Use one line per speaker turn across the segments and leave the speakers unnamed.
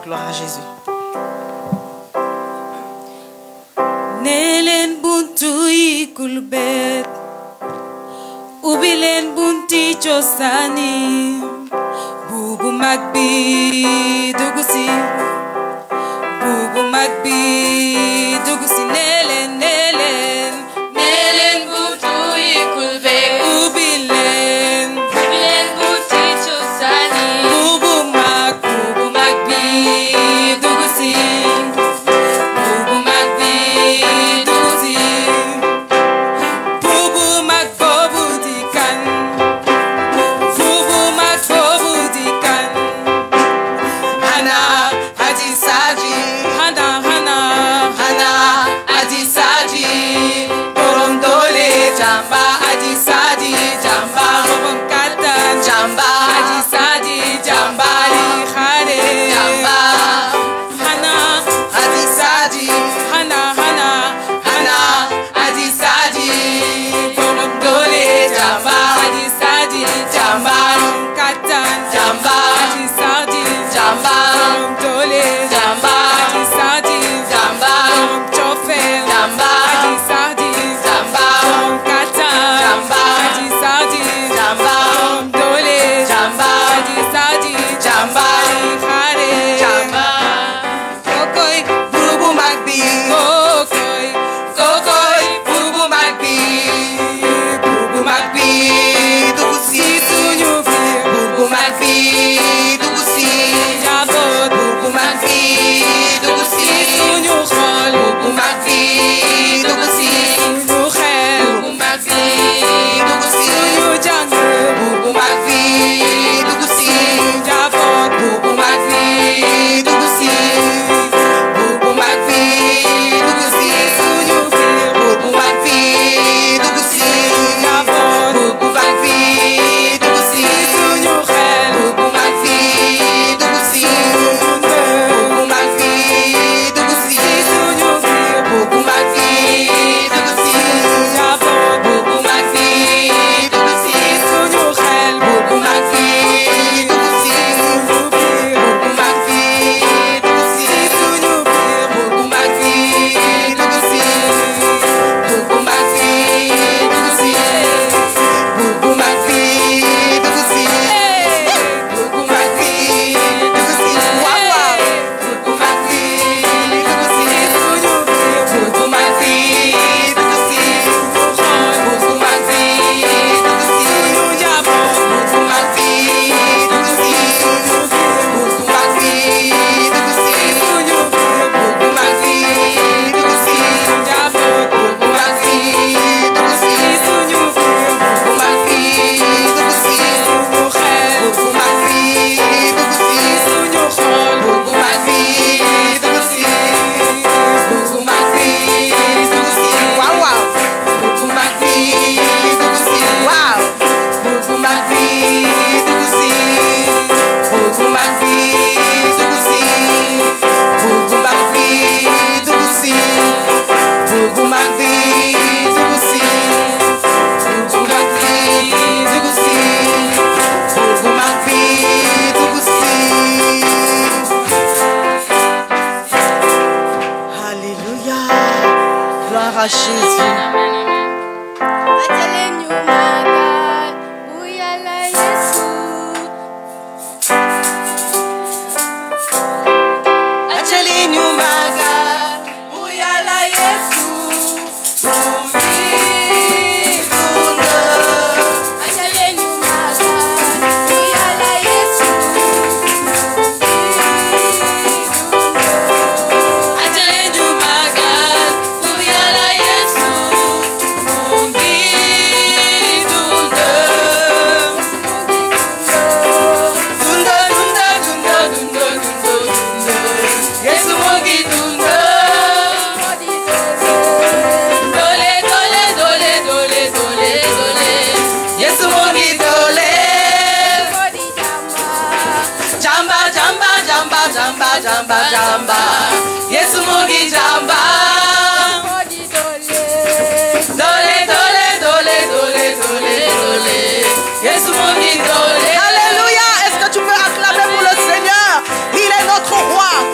Gloire à Jésus.
Nelen buntu ikulbet Ubilen bunti chosani Bubu magbi dugusi Bubu magbi dugusi Nelen buntu ikulbet Ubilen bunti chosani Bubu magbi dugusi
Jamba, Yesu Mungi Jamba, dole, dole, dole, dole, dole, dole, Yesu Mungi dole.
Alléluia. Est-ce que tu peux acclamer pour le Seigneur? Il est notre roi.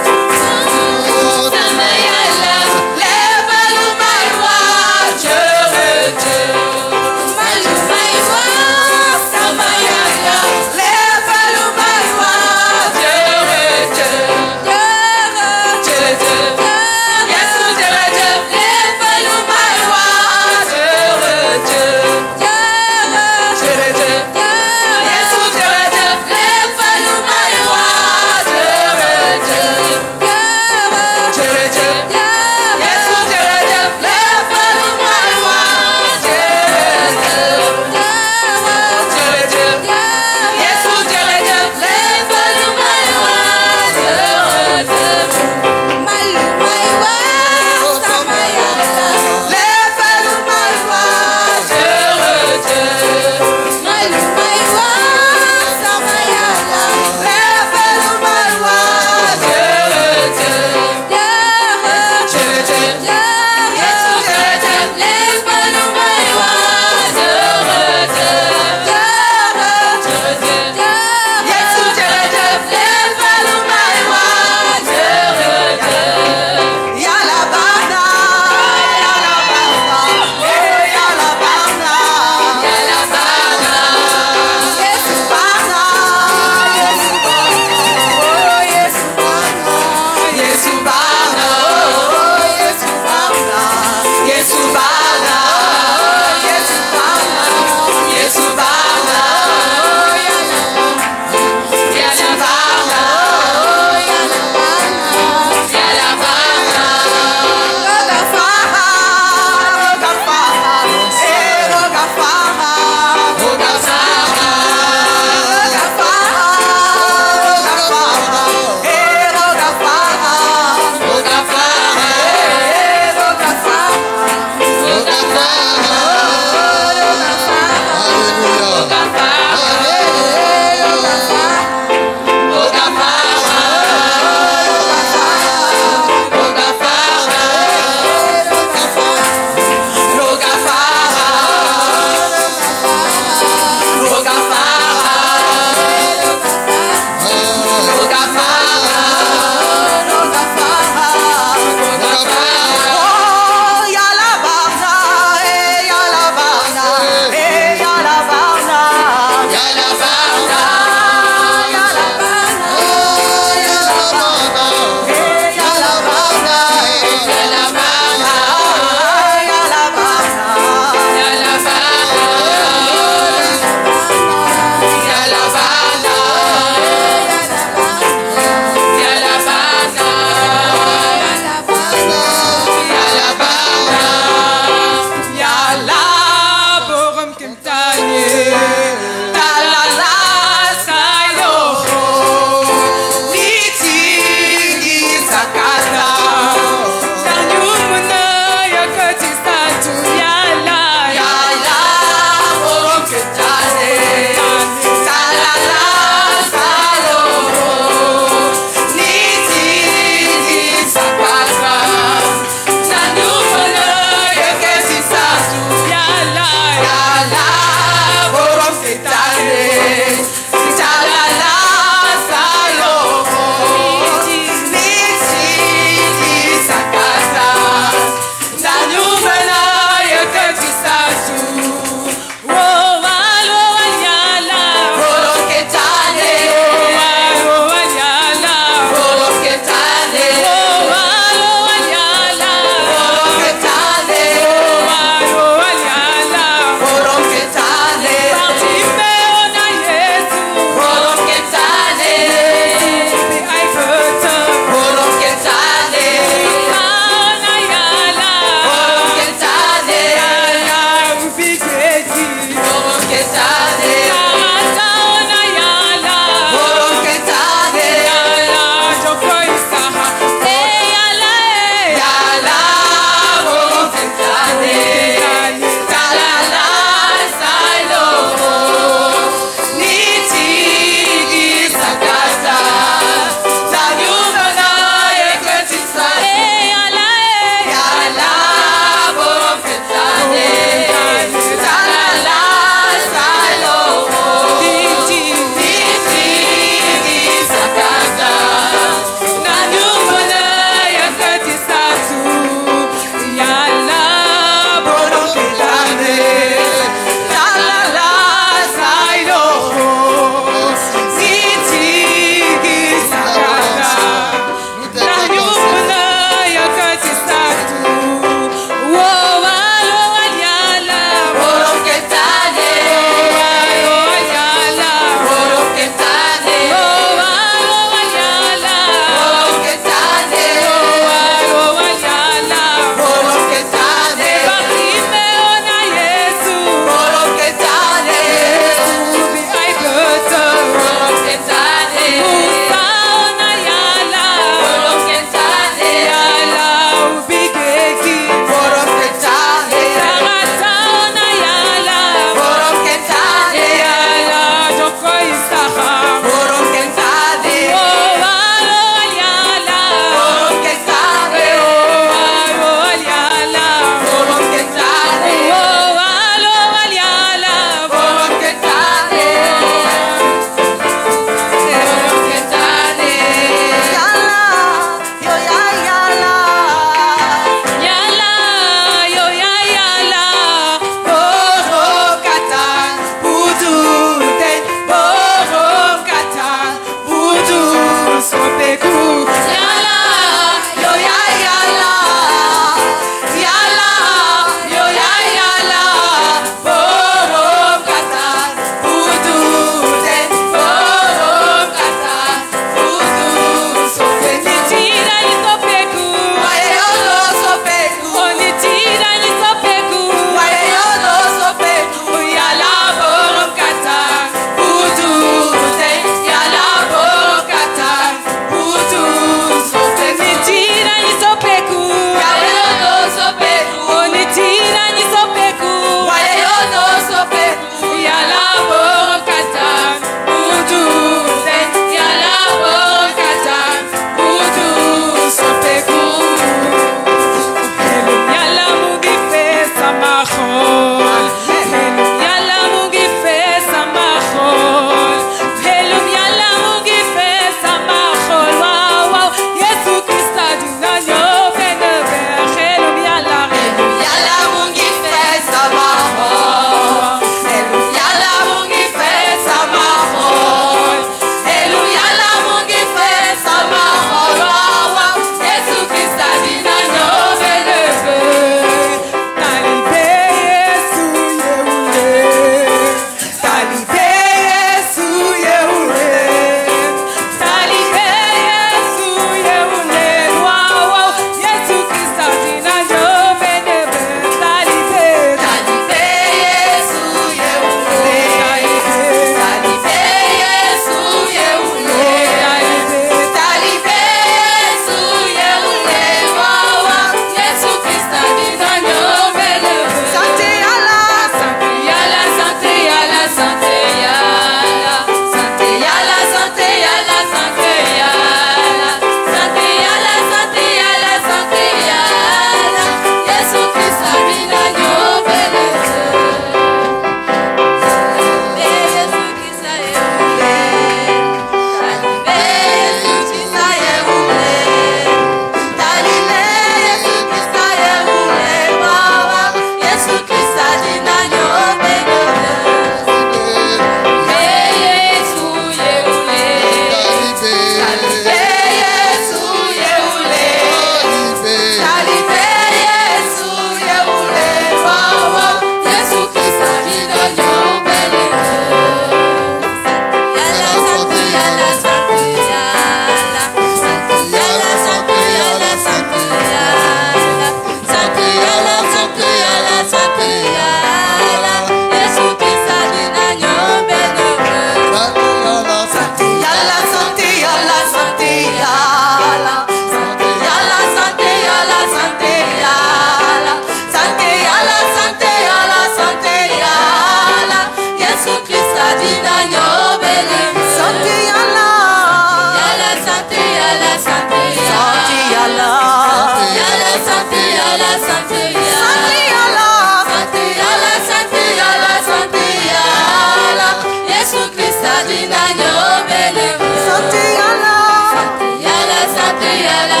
Yala, Sante Yala, Sante Yala, Sante Yala, Sante Yala. Yesu Christa dinanyo belewe. Sante Yala, Sante Yala, Sante Yala,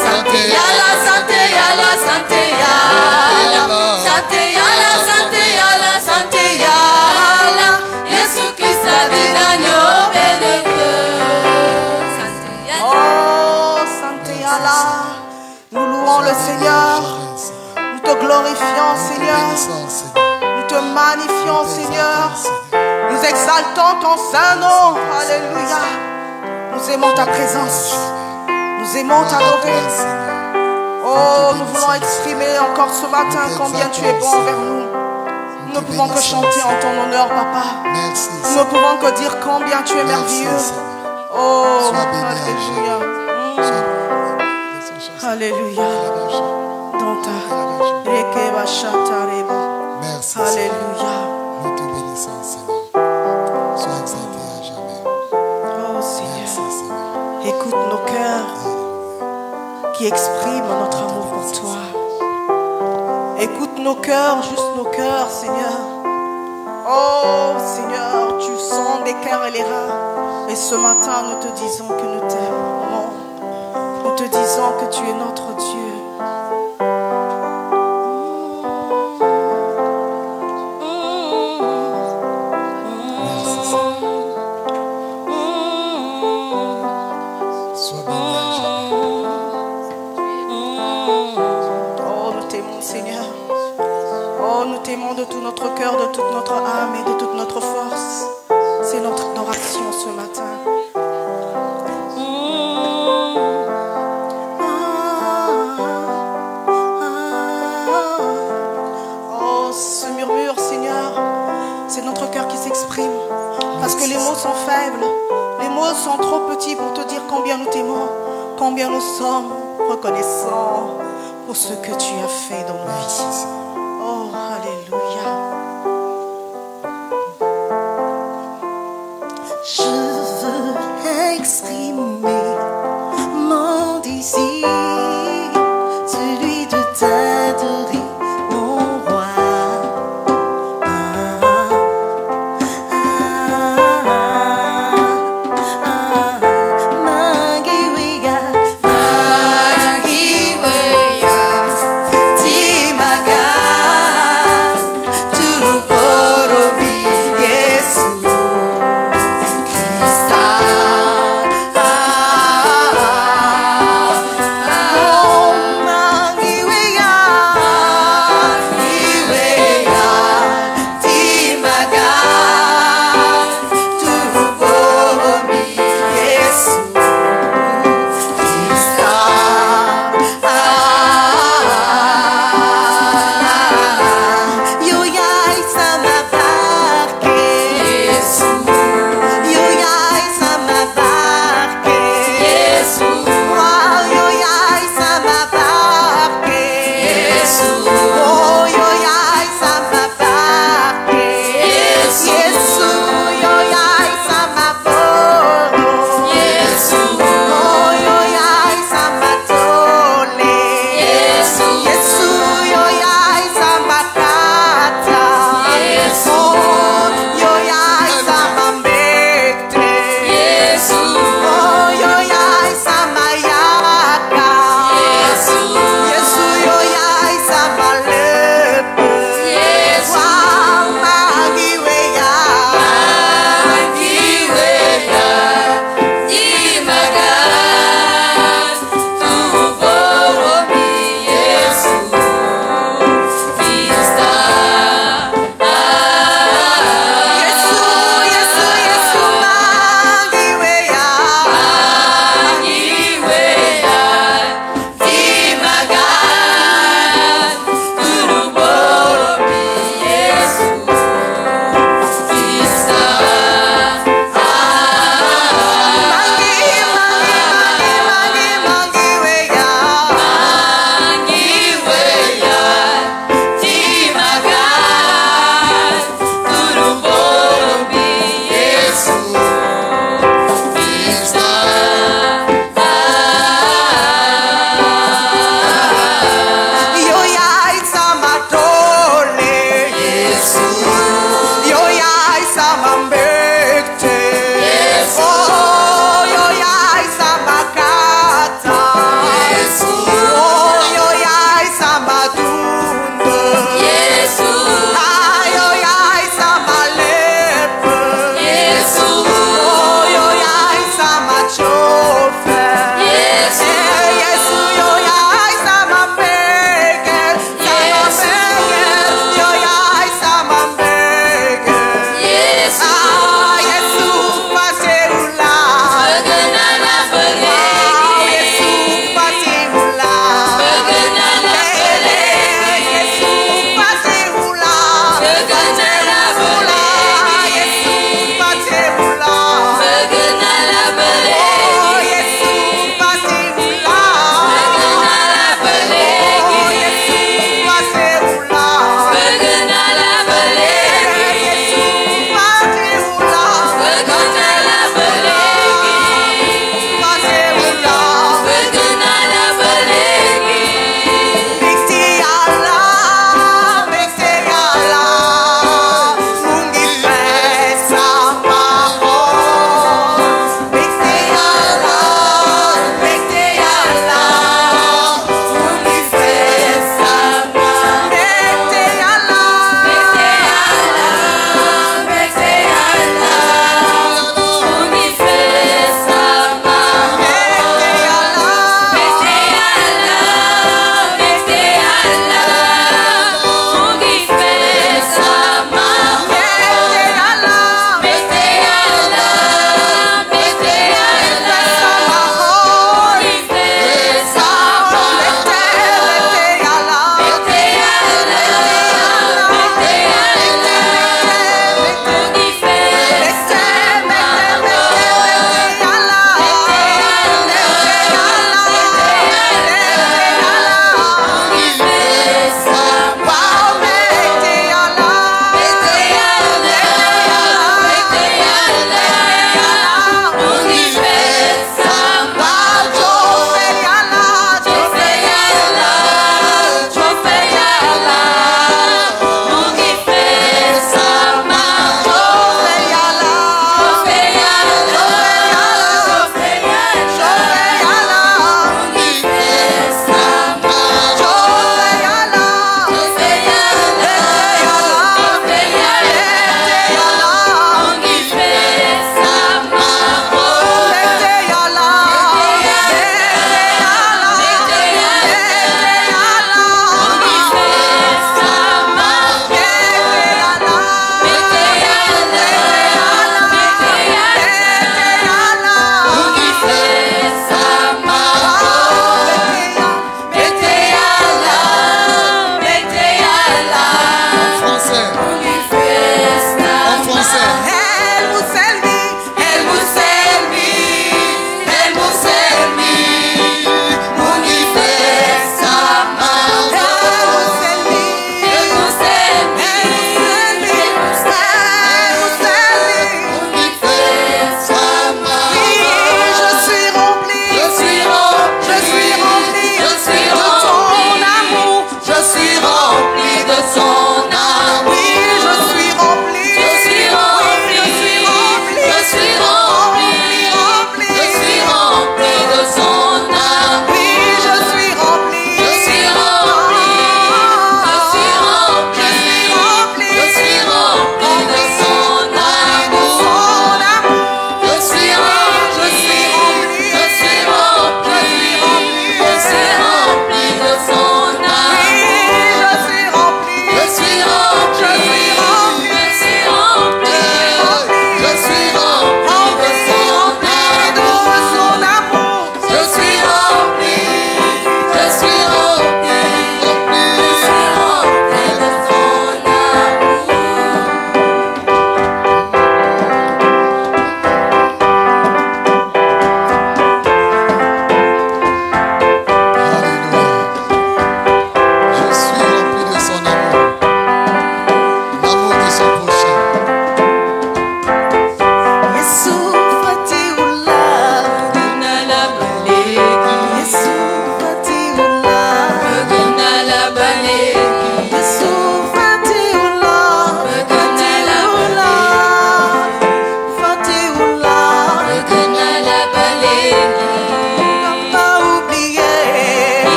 Sante Yala, Sante Yala, Sante Yala, Sante Yala, Sante Yala, Sante Yala. Yesu Christa dinanyo belewe.
Oh, Sante Yala, nous louons le Seigneur, nous te glorifions, Seigneur, nous te magnifions, Seigneur, nous exaltons ton saint nom, alléluia. Nous aimons ta présence, nous aimons t'adorer. Oh, nous voulons exprimer encore ce matin combien tu es bon envers nous. Nous ne pouvons que chanter en ton honneur, Papa. Nous ne pouvons que dire combien tu es merveilleux. Oh, alléluia. Alléluia.
Merci.
Alléluia.
Nous te bénissons, Seigneur. Sois exalté à jamais.
Oh Seigneur,
Merci, Seigneur.
écoute nos cœurs qui expriment notre amour pour toi. Écoute nos cœurs, juste nos cœurs, Seigneur. Oh Seigneur, tu sondes les cœurs et les reins. Et ce matin, nous te disons que nous t'aimons. Nous te disons que tu es notre Dieu.
Sois béni à jamais.
Oh, nous t'aimons, Seigneur. Oh, nous t'aimons de tout notre cœur, de toute notre âme et de toute notre force. C'est notre adoration ce matin. Oh, ce murmure, Seigneur, c'est notre cœur qui s'exprime. Parce que les mots sont faibles. Les mots sont trop petits pour te dire combien nous t'aimons, combien nous sommes reconnaissants pour ce que tu as fait dans nos vies. Oh, alléluia.
Je veux exprimer mon désir, celui de t'adorer, mon roi.
Magiweya,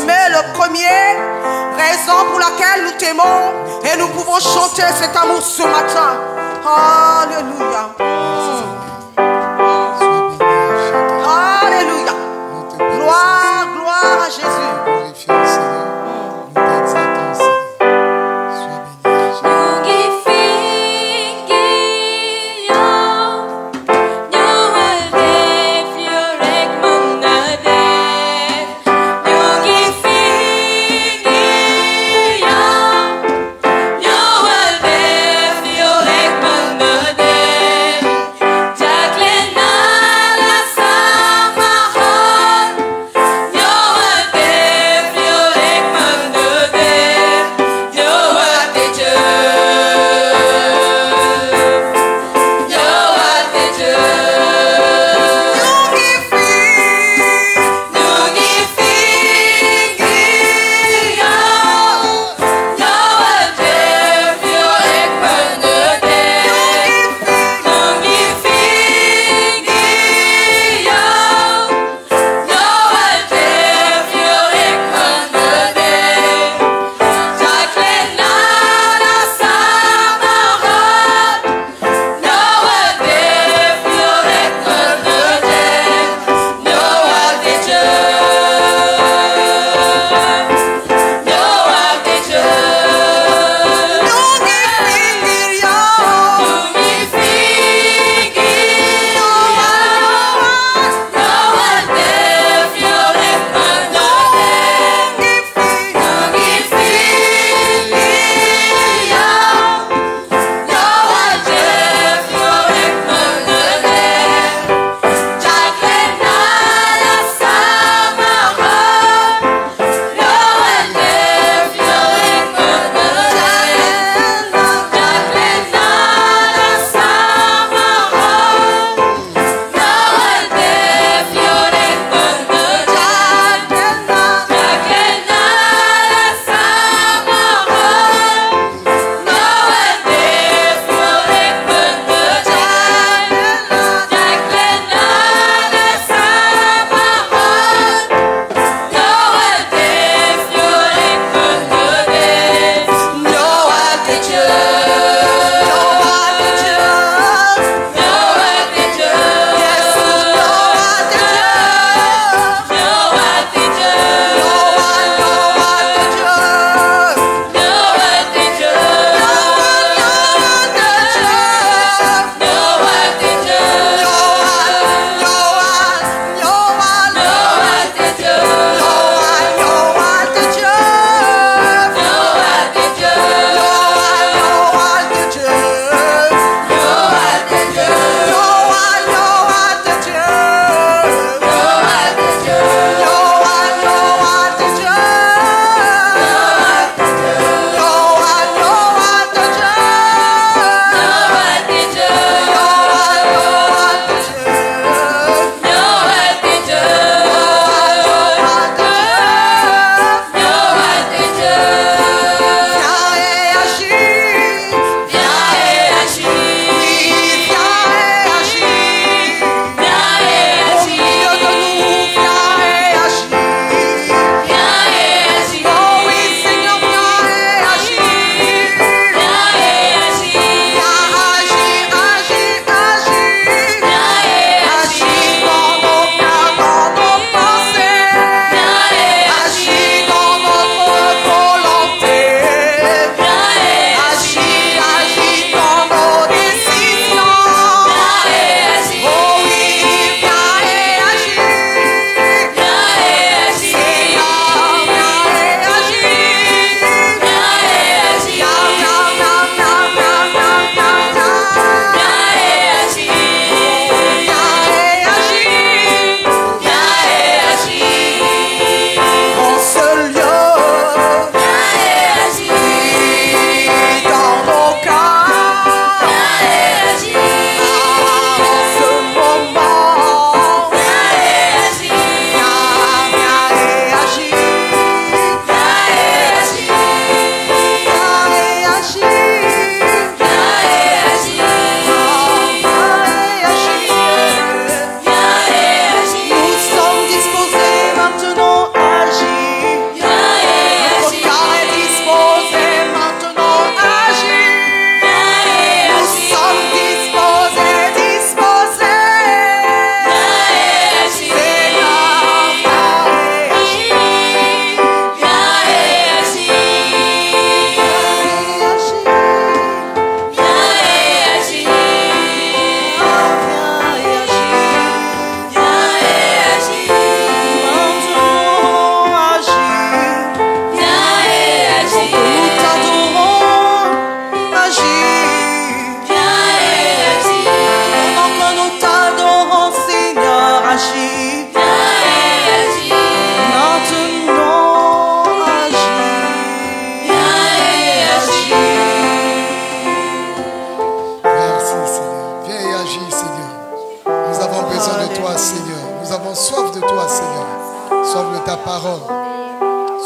aimer le premier, raison pour laquelle nous t'aimons et nous pouvons chanter cet amour ce matin. Alléluia. Alléluia. Gloire, gloire à Jésus.
Jacqueline,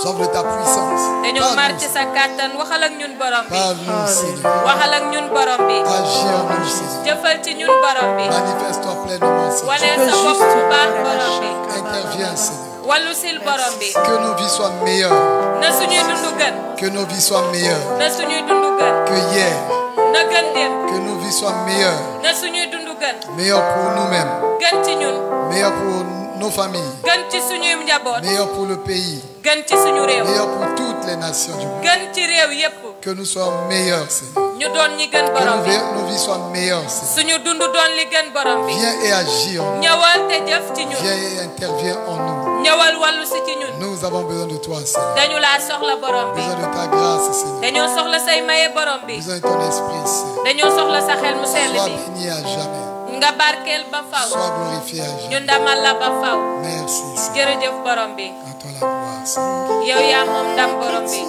Soif de ta puissance.
dañoo mar ci sa kàttan waxal ak ñun borom bi.
Parle-nous, Seigneur.
waxal ak ñun borom bi.
Agis en nous, Seigneur.
jëfal ci ñun borom bi.
Manifeste-toi pleinement, Seigneur.
waneel sa bopp bu baax borom bi.
Interviens, Seigneur.
wallu sil borom bi.
Que nos vies soient meilleures.
na suñuy dundu gën.
Que nos vies soient meilleures
na suñuy dundu gën.
que hier.
na gën dem.
Que nos vies soient meilleures.
na suñuy dundu gën.
Meilleures pour nous-mêmes.
gën ci ñun.
Meilleures pour nos familles.
gën ci suñuy njaboot.
Meilleures pour le pays.
gën ci suñu réew.
Meilleures pour toutes les nations du monde.
gën ci réew yépp.
Que nous soyons meilleurs, Seigneur.
ñu doon ñi gën
Que
borom bi.
nos vies soient meilleures, Seigneur.
suñu dundu doon li gën borom bi.
Viens et agis en nous.
ñëwal te jëf ci ñun.
Viens et interviens en nous.
ñëwal wallu si ci ñun.
Nous avons besoin de toi, Seigneur.
dañu laa soxla borom bi.
Besoin de ta grâce, Seigneur.
dañoo soxla say maye borom bi.
Besoin de ton esprit, Seigneur.
dañoo soxla sa xel mu sell
Sois
bi.
béni à jamais.
nga barkeel ba faw.
Sois glorifié à
ñu
jamais.
ndamal la ba faw.
Merci, Seigneur.
jërëjëf borom bi.
À toi la gloire, Seigneur.
yow yaa moom ndam borom bi.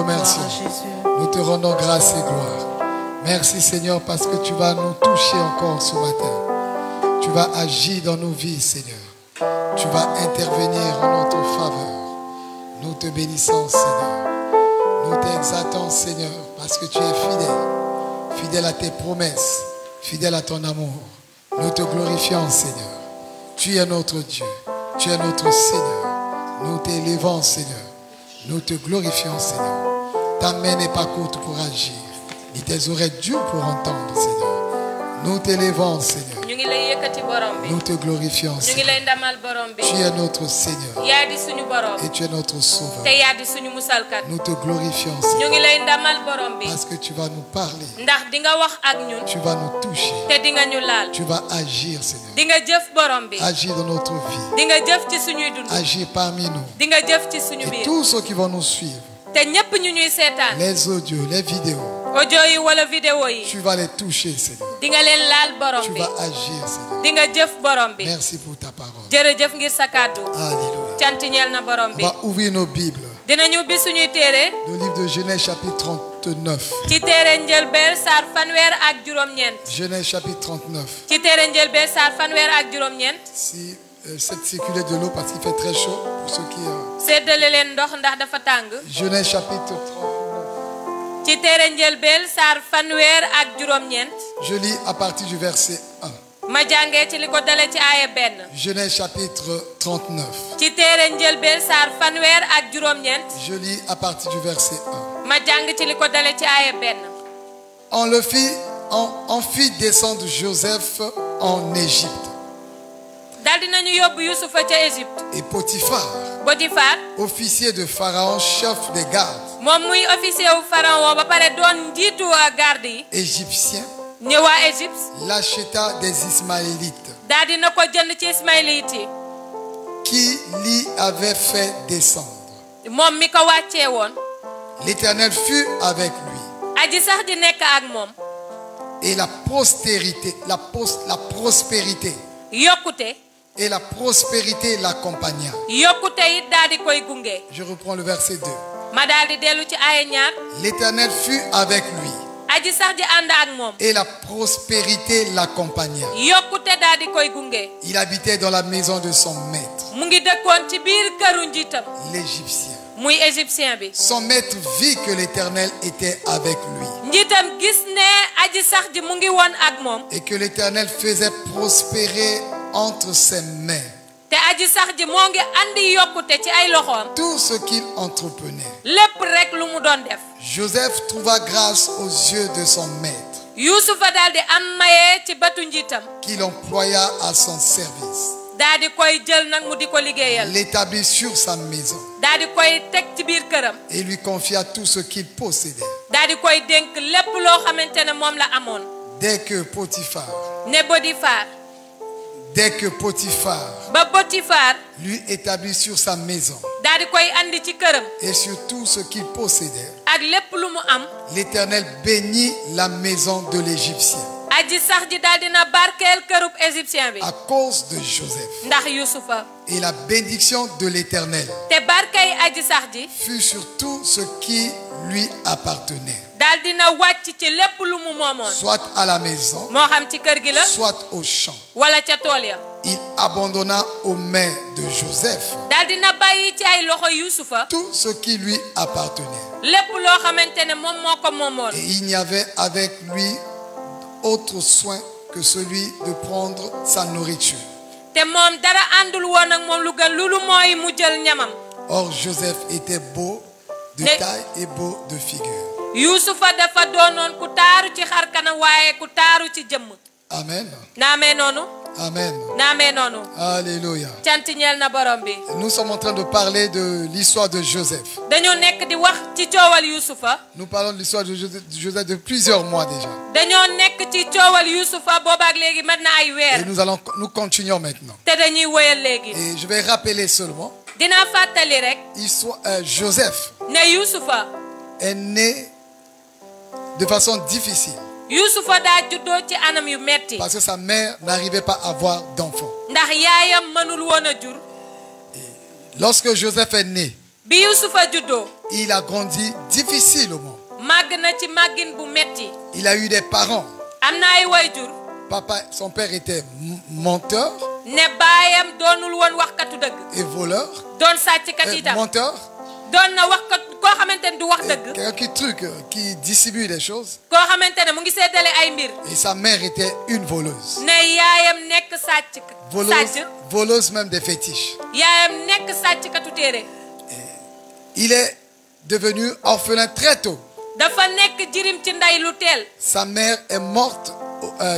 remercions.
Gloire à Jésus.
Nous te rendons grâce et gloire. Merci Seigneur parce que tu vas nous toucher encore ce matin. Tu vas agir dans nos vies Seigneur. Tu vas intervenir en notre faveur. Nous te bénissons Seigneur. Nous t'exaltons Seigneur parce que tu es fidèle. Fidèle à tes promesses. Fidèle à ton amour. Nous te glorifions Seigneur. Tu es notre Dieu. Tu es notre Seigneur. Nous t'élevons Seigneur. Nous te glorifions Seigneur. Ta main n'est pas courte pour agir. Ni tes oreilles dures pour entendre Seigneur. Nous t'élevons Seigneur.
ñu ngi lay yëkkati borom bi
Nous te glorifions
ñu ngi
Seigneur.
lay ndamal borom bi
Tu es notre Seigneur.
yaa di suñu borom
Et tu es notre sauveur.
te yaa di suñu musalkat
Nous te glorifions
ñu
Seigneur.
ngi lay ndamal borom bi
Parce que tu vas nous parler.
ndax di nga wax ak ñun
Tu vas nous toucher.
te di nga ñu laal
Tu vas agir Seigneur.
di nga jëf borom bi
Agir dans notre vie.
di nga jëf ci suñuy dund
Agir parmi nous.
di nga jëf ci suñu
Et
biir
tous ceux qui vont nous suivre.
te ñépp ñu ñuy seetaan
Les audios, les vidéos.
audio yi wala vidéo yi
Tu vas les toucher Seigneur.
di nga leen laal borom
Tu
bi
vas agir Seigneur.
di nga jëf borom bi
Merci pour ta parole.
jërëjëf ngir sa kàddu
Alléluia.
cant ñeel na borom
On
bi
va ouvrir nos Bibles.
dinañu ubbi suñuy téere
Le livre de Genèse chapitre 39.
ci téere njëlbeen saar fanweer ak juróom-ñeent
Genèse chapitre 39.
ci téere njëlbeen saar fanweer ak juróom-ñeent
Si cette circuler de l'eau parce qu'il fait très chaud pour ceux qui...
séddale leen ndox ndax dafa tàng
Genèse chapitre 39.
ci téere njëlbeen saar fanweer ak juróom-ñeent
Je lis à partir du verset 1.
ma jàngee ci li ko dale ci aaya benn
Genèse chapitre 39.
ci téere njëlbeen saar fanweer ak juróom-ñeent
Je lis à partir du verset 1.
ma jàng ci li ko dale ci aaya benn
On fit descendre Joseph en Égypte.
dal dinañu yóbbu Yusufa ca Égypte
Et Potiphar,
Potifar
officier de Pharaon, chef des gardes
moom muy officier wu pharaon ba pare doon njiitu garde yi
égyptien,
ñi waa Égypte
l'acheta des Ismaélites
daal dina ko jënd ci ismaïlite yi
qui l'y avait fait descendre.
moom mi ko wàccee woon
L'Éternel fut avec lui.
aji sax di nekk ak moom
Et la prospérité
yokkute
et la prospérité l'accompagna.
yokkute it daal di koy gunge
Je reprends le verset 2.
ma daal di dellu ci aaya ñaar
L'Éternel fut avec lui
aji sax di ànd ak moom
et la prospérité l'accompagna.
yokkute daal di koy gunge
Il habitait dans la maison de son maître,
mu ngi dëkkoon ci biir këru njiitam
l'Égyptien.
muy égyptien bi
Son maître vit que l'Éternel était avec lui
njiitam gis ne aji sax ji mu ngi woon ak moom
et que l'Éternel faisait prospérer entre ses mains
te aji sax ji moo ngi andi yokkute ci ay loxoom
tout ce qu'il entreprenait.
lépp rek lu mu doon def
Joseph trouva grâce aux yeux de son maître
Yuusufa daal di am maye ci batu njiitam
qu'il employa à son service.
daal di koy jël nag mu di ko liggéeyal
L'établit sur sa maison
daal di koy teg ci biir këram
et lui confia tout ce qu'il possédait.
daal di koy dénk lépp loo xamante ne moom la amoon
Dès que Potiphar
ba Potifar
lui établit sur sa maison
daal di koy andi ci këram
et sur tout ce qu'il possédait,
ak lépp lu mu am
l'Éternel bénit la maison de l'Égyptien
aji sax ji daal dina barkeel kërub égyptien bi
à cause de Joseph.
ndax Yuusufa
Et la bénédiction de l'Éternel
te barkay aji sax ji
fut sur tout ce qui lui appartenait,
daal dina wàcc ci lépp lu mu moomoon
soit à la maison,
moo xam ci kër gi la
soit au champ.
wala ca tool ya
Il abandonna aux mains de Joseph
daal dina bàyyi ci ay loxo Yuusufa
tout ce qui lui appartenait.
lépp loo xamante ne moom moo ko moomoon
Et il n'y avait avec lui autre soin que celui de prendre sa nourriture.
te moom dara àndul woon ak moom lu gën lu mooy mu jël ñamam
Or Joseph était beau de
Ne-
taille et beau de figure.
Yuusufa dafa doonoon ku taaru ci xar kanam waaye ku taaru ci jëmm
Amen.
naamee noonu
Amen.
naamee noonu
Alléluia.
cant ñeel na borom bi
Nous sommes en train de parler de l'histoire de Joseph.
dañoo nekk di wax ci coowal Yuusufa
Nous parlons de l'histoire de Joseph de plusieurs mois déjà.
dañoo nekk ci coowal Yuusufa boobaak léegi mat na ay
Et
weer
nous continuons maintenant.
te dañuy wéyal léegi
Et je vais rappeler seulement,
dinaa fàttali rek
Joseph
ne Yuusufa
est né de façon difficile
Yuusufa daa juddoo ci anam yu metti
parce que sa mère n'arrivait pas à avoir d'enfant.
ndax yaayam mënul woon a jur
Lorsque Joseph est né,
bi Yuusufa juddoo
Il a grandi difficilement.
màgg na ci màggin bu metti.
Il a eu des parents.
am na ay wayjur.
Papa, son père était menteur
ne baayam doonul woon waxkatu dëgg.
et voleur.
doon sàcckat itam.
Menteur.
doon na waxkat koo xamante ne du wax dëgg.
Quelqu'un qui distribue des choses.
koo xamante ne mu ngi séddale ay mbir.
Et sa mère était une voleuse.
ne yaayam nekk sàcc.
Voleuse même des fétiches.
yaayam nekk sàcckatu téere.
Il est devenu orphelin très tôt.
dafa nekk jirim ci ndey lu teel.
Sa mère est morte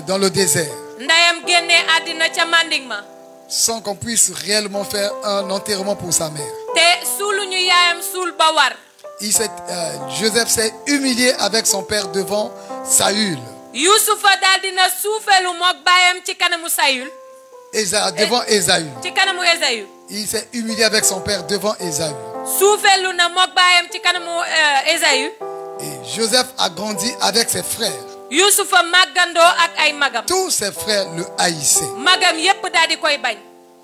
dans le désert.
ndeyam génnee àddina ca manding ma.
Sans qu'on puisse réellement faire un enterrement pour sa mère.
te suuluñu yaayam suul ba war.
Joseph s'est humilié avec son père devant Saül.
Yusufa daal dina suufeelu moog baayam ci kanamu Sayul.
Devant Ésaü.
ci kanamu Ésaü.
Il s'est humilié avec son père devant Ésaü.
suufeelu na moog baayam ci kanamu Ésaü.
Et Joseph a grandi avec ses frères.
Yusufa màggandoo ak ay magam.
Tous ses frères le haïssaient.
magam yépp daal di koy bañ.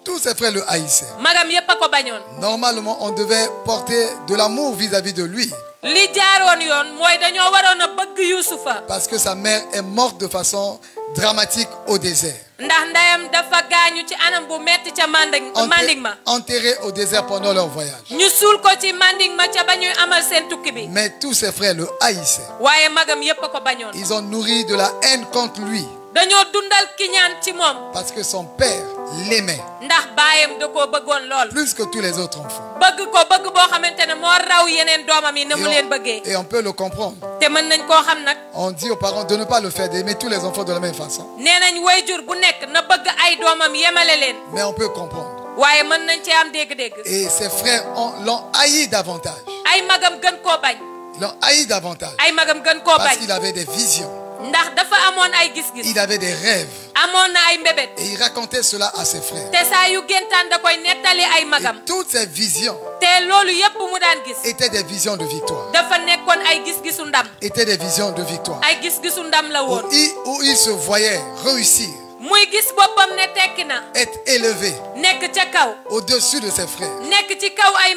Tous ses frères le haïssaient.
magam yépp a ko bañoon.
Normalement, on devait porter de l'amour vis-à-vis de lui.
li jaaroon yoon mooy dañoo waroon a bëgg Yusufa.
Parce que sa mère est morte de façon dramatique au désert.
ndax ndeyam dafa gaañu ci anam bu metti ca manding ma.
Enterré au désert pendant leur voyage.
ñu suul ko ci manding ma ca ba ñuy amal seen tukki bi.
Mais tous ses frères le haïssaient.
waaye magam yépp a ko bañoon.
Ils ont nourri de la haine contre lui.
dañoo dundal kiñaan ci moom.
Parce que son père l'aimait.
ndax baayam da koo bëggoon lool.
Plus que tous les autres enfants.
bëgg ko bëgg boo xamante ne moo raw yeneen doomam yi na mu leen bëggee.
Et on peut le comprendre.
te mën nañ koo xam nag.
On dit aux parents de ne pas le faire, d'aimer tous les enfants de la même façon.
nee nañ wayjur bu nekk na bëgg ay doomam yemale leen.
Mais on peut comprendre.
waaye mën nañ cee am dégg-dégg.
Et ses frères l'ont haï davantage.
ay magam gën koo bañ.
L'ont haï davantage.
ay magam gën koo
Parce
bañ.
qu'il avait des visions.
ndax dafa amoon ay gis-gis.
Il avait des rêves.
amoon na ay mbébét.
Et il racontait cela à ses frères.
te saa yu géntaan da koy nettali ay magam.
Et toutes ces visions
te loolu yépp mu daan gis.
étaient des visions de victoire.
dafa nekkoon ay gis-gisu ndam.
Étaient des visions de victoire.
ay gis-gisu ndam la woon.
Où il se voyait réussir.
muy gis boppam ne tekki na.
Être élevé.
nekk ca kaw.
Au-dessus de ses frères.
nekk ci kaw ay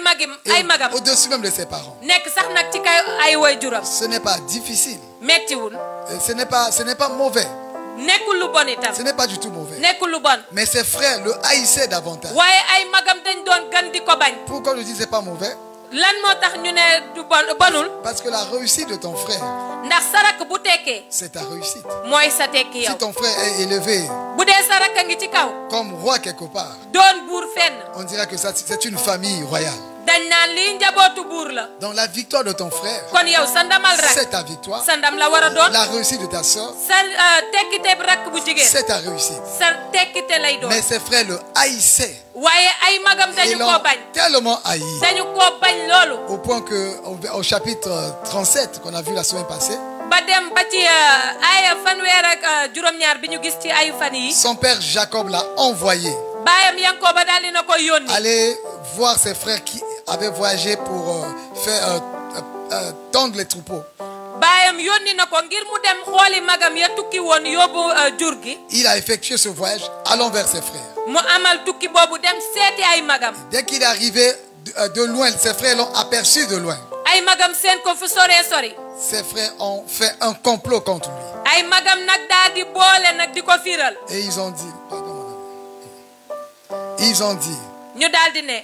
magam.
Au-dessus même de ses parents.
nekk sax nag ci kaw ay wayjuram.
Ce n'est pas difficile.
mettiwul.
Ce n'est pas mauvais.
nekkul lu bon itam.
Ce n'est pas du tout mauvais.
nekkul lu bon.
Mais ses frères le haïssaient davantage.
waaye ay magam dañ doon gën di ko bañ.
Pourquoi je dis c'est pas mauvais?
lan moo tax ñu ne du bonul.
Parce que la réussite de ton frère,
ndax sa rakk bu tekkee.
c'est ta réussite.
mooy sa tekki yow.
Si ton frère est élevé
bu dee sa rakk a ngi ci kaw.
comme roi quelque part,
doon buur fenn.
on dira que ça c'est une famille royale.
dañ naan lii njabootu buur la.
Donc la victoire de ton frère,
kon yow sa ndamal rakk.
c'est ta victoire.
sa ndam la war a doon.
La réussite de ta soeur,
sa tekkite rakk bu jigéen.
c'est ta réussite.
sa tekkite lay doon.
Mais ses frères le haïssaient.
waaye ay magam
Ils
dañu
l'ont
koo bañ.
tellement haï.
dañu koo bañ loolu.
Au point que au chapitre 37 qu'on a vu la semaine passée,
ba dem ba ci aaya fanweer ak juróom-ñaar bi ñu gis ci ayu fan yi.
son père Jacob l'a envoyé
baayam Yankoba daal dina ko yónni.
aller voir ses frères qui avaient voyagé pour faire tondre les troupeaux.
baayam yónni na ko ngir mu dem xooli magam ya tukki woon yóbbu jur gi.
Il a effectué ce voyage allant vers ses frères.
mu amal tukki boobu dem seeti ay magam.
Dès qu'il est arrivé de loin, ses frères l'ont aperçu de loin.
ay magam seen ko fu soree sori.
Ses frères ont fait un complot contre lui.
ay magam nag daal di boole nag di ko firal.
Et ils ont dit, pardon mon ami. Ils ont dit,
ñu daal di ne.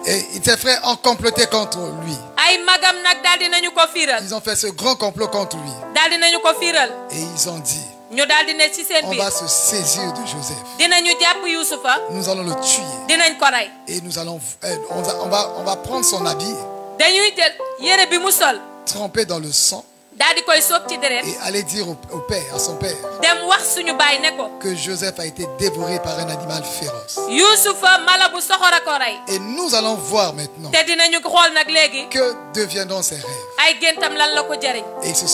et ses frères ont comploté contre lui.
ay magam nag daal di nañu ko firal.
Ils ont fait ce grand complot contre lui.
daal di nañu ko firal.
Et ils ont dit,
ñu daal di ne ci seen
on
biir.
va se saisir de Joseph.
dinañu jàpp Yusufa.
Nous allons le tuer.
dinañ ko rey.
Et nous allons, on va prendre son habit,
dañuy jël yére bi mu sol.
tremper dans le sang
daal di koy sóob ci deret.
et aller dire au père, à son père,
dem wax suñu baay ne ko.
que Joseph a été dévoré par un animal féroce.
Yusufa mala bu soxor a ko rey.
Et nous allons voir maintenant
te dinañu xool nag léegi.
que deviendront ces rêves.
ay géntam lan la ko jariñ.
Et ça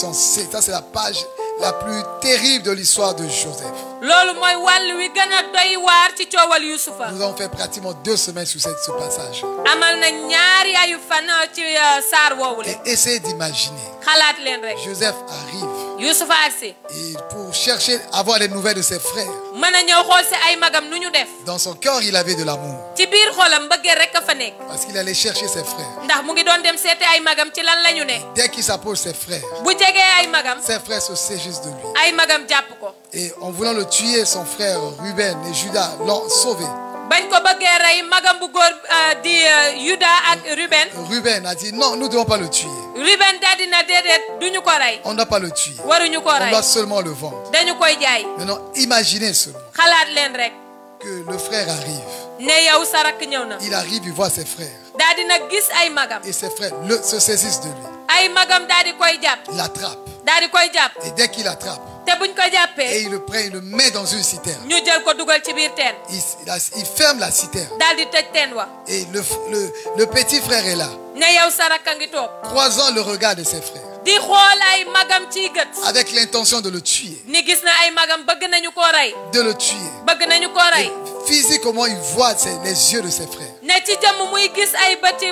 c'est la page la plus terrible de l'histoire de Joseph.
loolu mooy wàll wi gën a doy waar ci coowal Yusufa.
Nous avons fait pratiquement 2 semaines sur ce passage.
amal na ñaari ayu fan ci saar woowule.
Et essayez d'imaginer.
xalaat leen rek.
Joseph arrive
Yusufa agsi
Et pour chercher à avoir les nouvelles de ses frères,
mën a ñëw xool si ay magam nu ñu def
dans son cœur, il avait de l'amour.
ci biir xolam mbëggeel rek a fa nekk
Parce qu'il allait chercher ses frères.
ndax mu ngi doon dem seeti ay magam ci lan la ñu ne
Dès qu'il s'approche ses frères,
bu jegee ay magam
ses frères se saisissent de lui.
ay magam jàpp ko
Et en voulant le tuer, son frère Ruben et Judas l'ont sauvé.
bañ ko bëggee rey magam bu góor di Yuda ak Ruben
Ruben a dit non, nous ne devons pas le tuer.
Ruben daal dina déedéet duñu ko rey
On ne doit pas le tuer.
waruñu ko
On
rey
doit seulement le vendre.
dañu koy jaay
Maintenant, imaginez seulement
xalaat leen rek
que le frère arrive.
ne yow sa rakk ñëw na
Il arrive, il voit ses frères.
daal dina gis ay magam
Et ses frères se saisissent de lui.
ay magam daal di koy jàpp
L'attrape.
daal di koy jàpp
Et dès qu'il l'attrape,
te buñ ko
et
jàppee
il le prend, il le met dans une citerne.
ñu jël ko dugal ci biir teen
Il ferme la citerne.
daal di tëj teen wa
Et le petit frère est là,
ne yow sa rakk a ngi toog
croisant le regard de ses frères,
di xool ay magam ciy gët
avec l'intention de le tuer.
ni gis na ay magam bëgg nañu koo rey
De le tuer.
bëgg nañu koo rey
Physiquement, il voit les yeux de ses frères,
ne ci jëmm muy gis ay bëti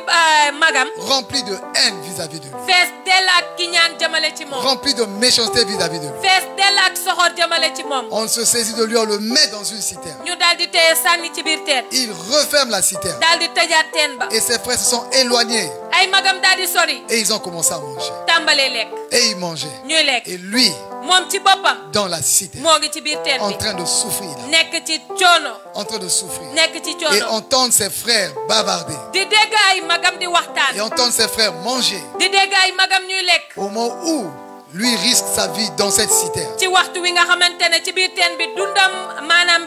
magam
remplis de haine vis-à-vis de lui,
fees dell ak ki ñaan jëmale ci moom
remplis de méchanceté vis-à-vis de lui.
fees dell ak soxor jëmale ci moom
On se saisit de lui, on le met dans une citerne.
ñu daal di téye sànni ci biir teen
Il referme la citerne.
daal di tëjaat teen ba
Et ses frères se sont éloignés.
ay magam daal di sori
Et ils ont commencé à manger.
tàmbalee lekk
Et ils mangeaient.
ñuy lekk
Et lui,
moom ci boppam
dans la citerne,
moo ngi ci biir teen
en
bi
train de souffrir. Là,
nekk ci coono
en train de souffrir.
nekk ci
Et
coono
entendre ses frères bavarder.
di dégg ay magam di
Et
waxtaan
entendre ses frères manger.
di dégg ay magam ñuy lekk
Au moment où lui risque sa vie dans cette citerne.
ci waxtu wi nga xamante ne ci biir teen bi dundam maanaam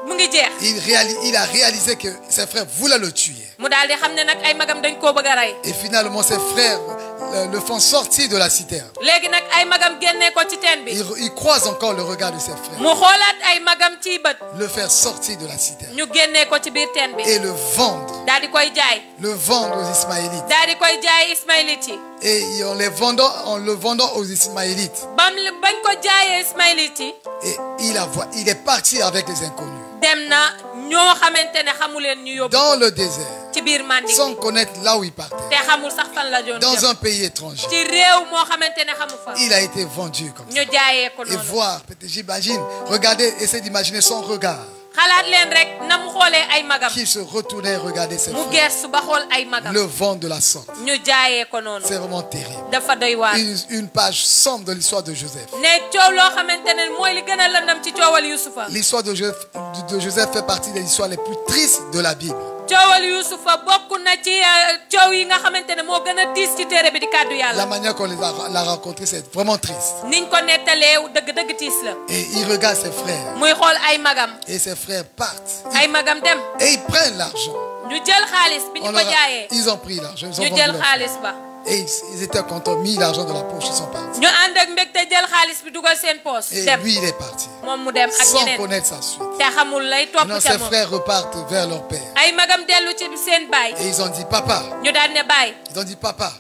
mu ngi jeex
Il a réalisé que ses frères voulaient le tuer.
mu daal di xam ne nag ay magam dañ koo bëgg a rey
Et finalement, ses frères le font sortir de la citerne.
léegi nag ay magam génnee ko ci teen bi
Il croise encore le regard de ses frères.
mu xoolaat ay magam ciy bët
Le faire sortir de la citerne.
ñu génnee ko ci biir teen bi
Et le vendre.
daal di koy jaay
Le vendre aux Ismaélites.
daal di koy jaay Ismaïlit yi
Et en le vendant aux Ismaélites.
bañ ko jaayee Ismaïlit yi
Et il est parti avec les inconnus.
dem na ñoo xamante ne xamu leen ñu yóbbu
Dans le désert.
ci biir mandi
Sans connaître là où il partait.
te xamul sax fan la doon
Dans
jëm
un pays étranger.
ci réew moo xamante ne xamu fa
Il a été vendu comme ça.
ñu jaayee ko
Et
noonu
voir, peut-être j'imagine, regardez, essayez d'imaginer son regard.
xalaat leen rek na mu xoolee ay magam
Qui se retournait et regardait ses
mu
frères.
geestu ba xool ay magam
Le vent de la sorte.
ñu jaayee ko noonu
C'est vraiment terrible.
dafa doy waar
Une page sombre de l'histoire de Joseph.
ne coow loo xamante ne mooy li gën a lëndam ci coowal Yusufa
L'histoire de Joseph fait partie des histoires les plus tristes de la Bible.
coowal Yusufa bokk na ci coow yi nga xamante ne moo gën a tiis ci téere bi di kàddu
La
yàlla
manière qu'on l'a rencontré, c'est vraiment triste.
niñ ko nettalee dëgg-dëgg tiis la
Et il regarde ses frères.
muy xool ay magam
Et ses frères partent.
ay magam dem
Et ils prennent l'argent.
ñu jël xaalis bi ñu ko jaayee
Ils ont pris l'argent. Ils ont
ñu
vendu
jël
leur
xaalis
frère.
ba
Et ils étaient contents, mis l'argent dans la poche, ils sont partis.
ñu ànd ak mbégte jël xaalis bi dugal seen poos
Et
dem
lui, il est parti.
moom mu dem ak
Sans
ñeneen
connaître sa suite.
te xamul lay topp
Maintenant,
ca
ses
moom
frères repartent vers leur père.
ay magam dellu ci seen baay
Et ils ont dit, papa,
ñu daal ne baay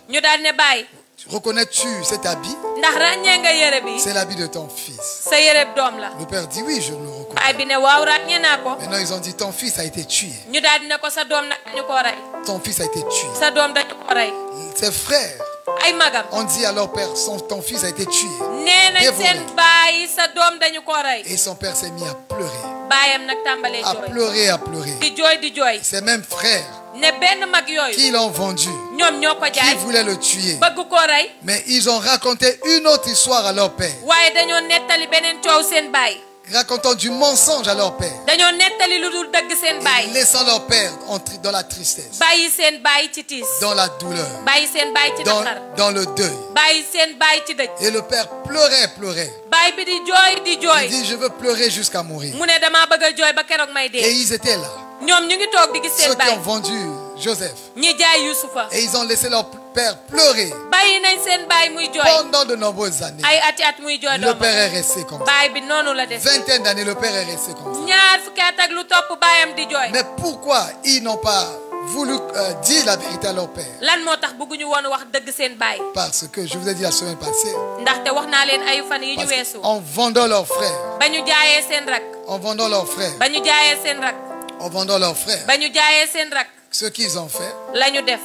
ñu daal ne baay
reconnais-tu cet habit?
ndax ràññee nga yére bi
C'est l'habit de ton fils.
sa yére doom la
Le père dit, oui, je le reconnais.
baay bi ne waaw ràññee naa ko
Maintenant, ils ont dit, ton fils a été tué.
ñu daal di ne ko sa doom nag dañu koo rey
Ton fils a été tué.
sa doom dañu ko rey
Ses frères
ay magam
ont dit à leur père, ton fils a été tué.
nee nañ
Dévoré.
seen baay sa doom dañu koo rey
Et son père s'est mis à pleurer.
baayam nag tàmbalee
À
jooy
pleurer, à pleurer.
di jooy di jooy
Ces mêmes frères
ne benn mag yooyu
qui l'ont vendu,
ñoom ñoo ko
qui
jaay
voulaient le tuer.
bëgg koo rey
Mais ils ont raconté une autre histoire à leur père.
waaye dañoo nettali beneen coow seen baay
Racontant du mensonge à leur père.
dañoo nettali lu dul dëgg seen
Et
baay
laissant leur père dans la tristesse,
bàyyi seen baay ci tiis
dans la douleur,
bàyyi seen baay ci naqar
dans le deuil.
bàyyi seen baay ci dëj
Et le père pleurait.
baay bi di jooy di
Il
jooy
dit, je veux pleurer jusqu'à mourir.
mu ne damaa bëgg a jooy ba keroog may
Et
dee
ils étaient là,
ñoom ñu ngi toog di gis
ceux
seen
qui
baay
ont vendu Joseph.
ñi jaay Yusufa
Et ils ont laissé leur père pleurer
bàyyi nañ seen baay muy jooy
pendant de nombreuses années.
ay ati at muy jooy
Le
doomam
père est resté comme ça.
baay bi noonu la def
Vingtaine d'années, le père est resté comme ça.
ñaar fukki at ak lu topp baayam di jooy
Mais pourquoi ils n'ont pas voulu dire la vérité à leur père?
lan moo tax bëgguñu woon wax dëgg seen baay
Parce que je vous ai dit la semaine passée,
ndaxte wax naa leen ayu fan yi ñu weesu
en vendant leurs frères,
ba ñu jaayee seen rak
en vendant leurs frères,
ba ñu jaayee seen rak
en vendant leurs frères,
ba ñu jaayee seen rak
ce qu'ils ont fait,
la ñu def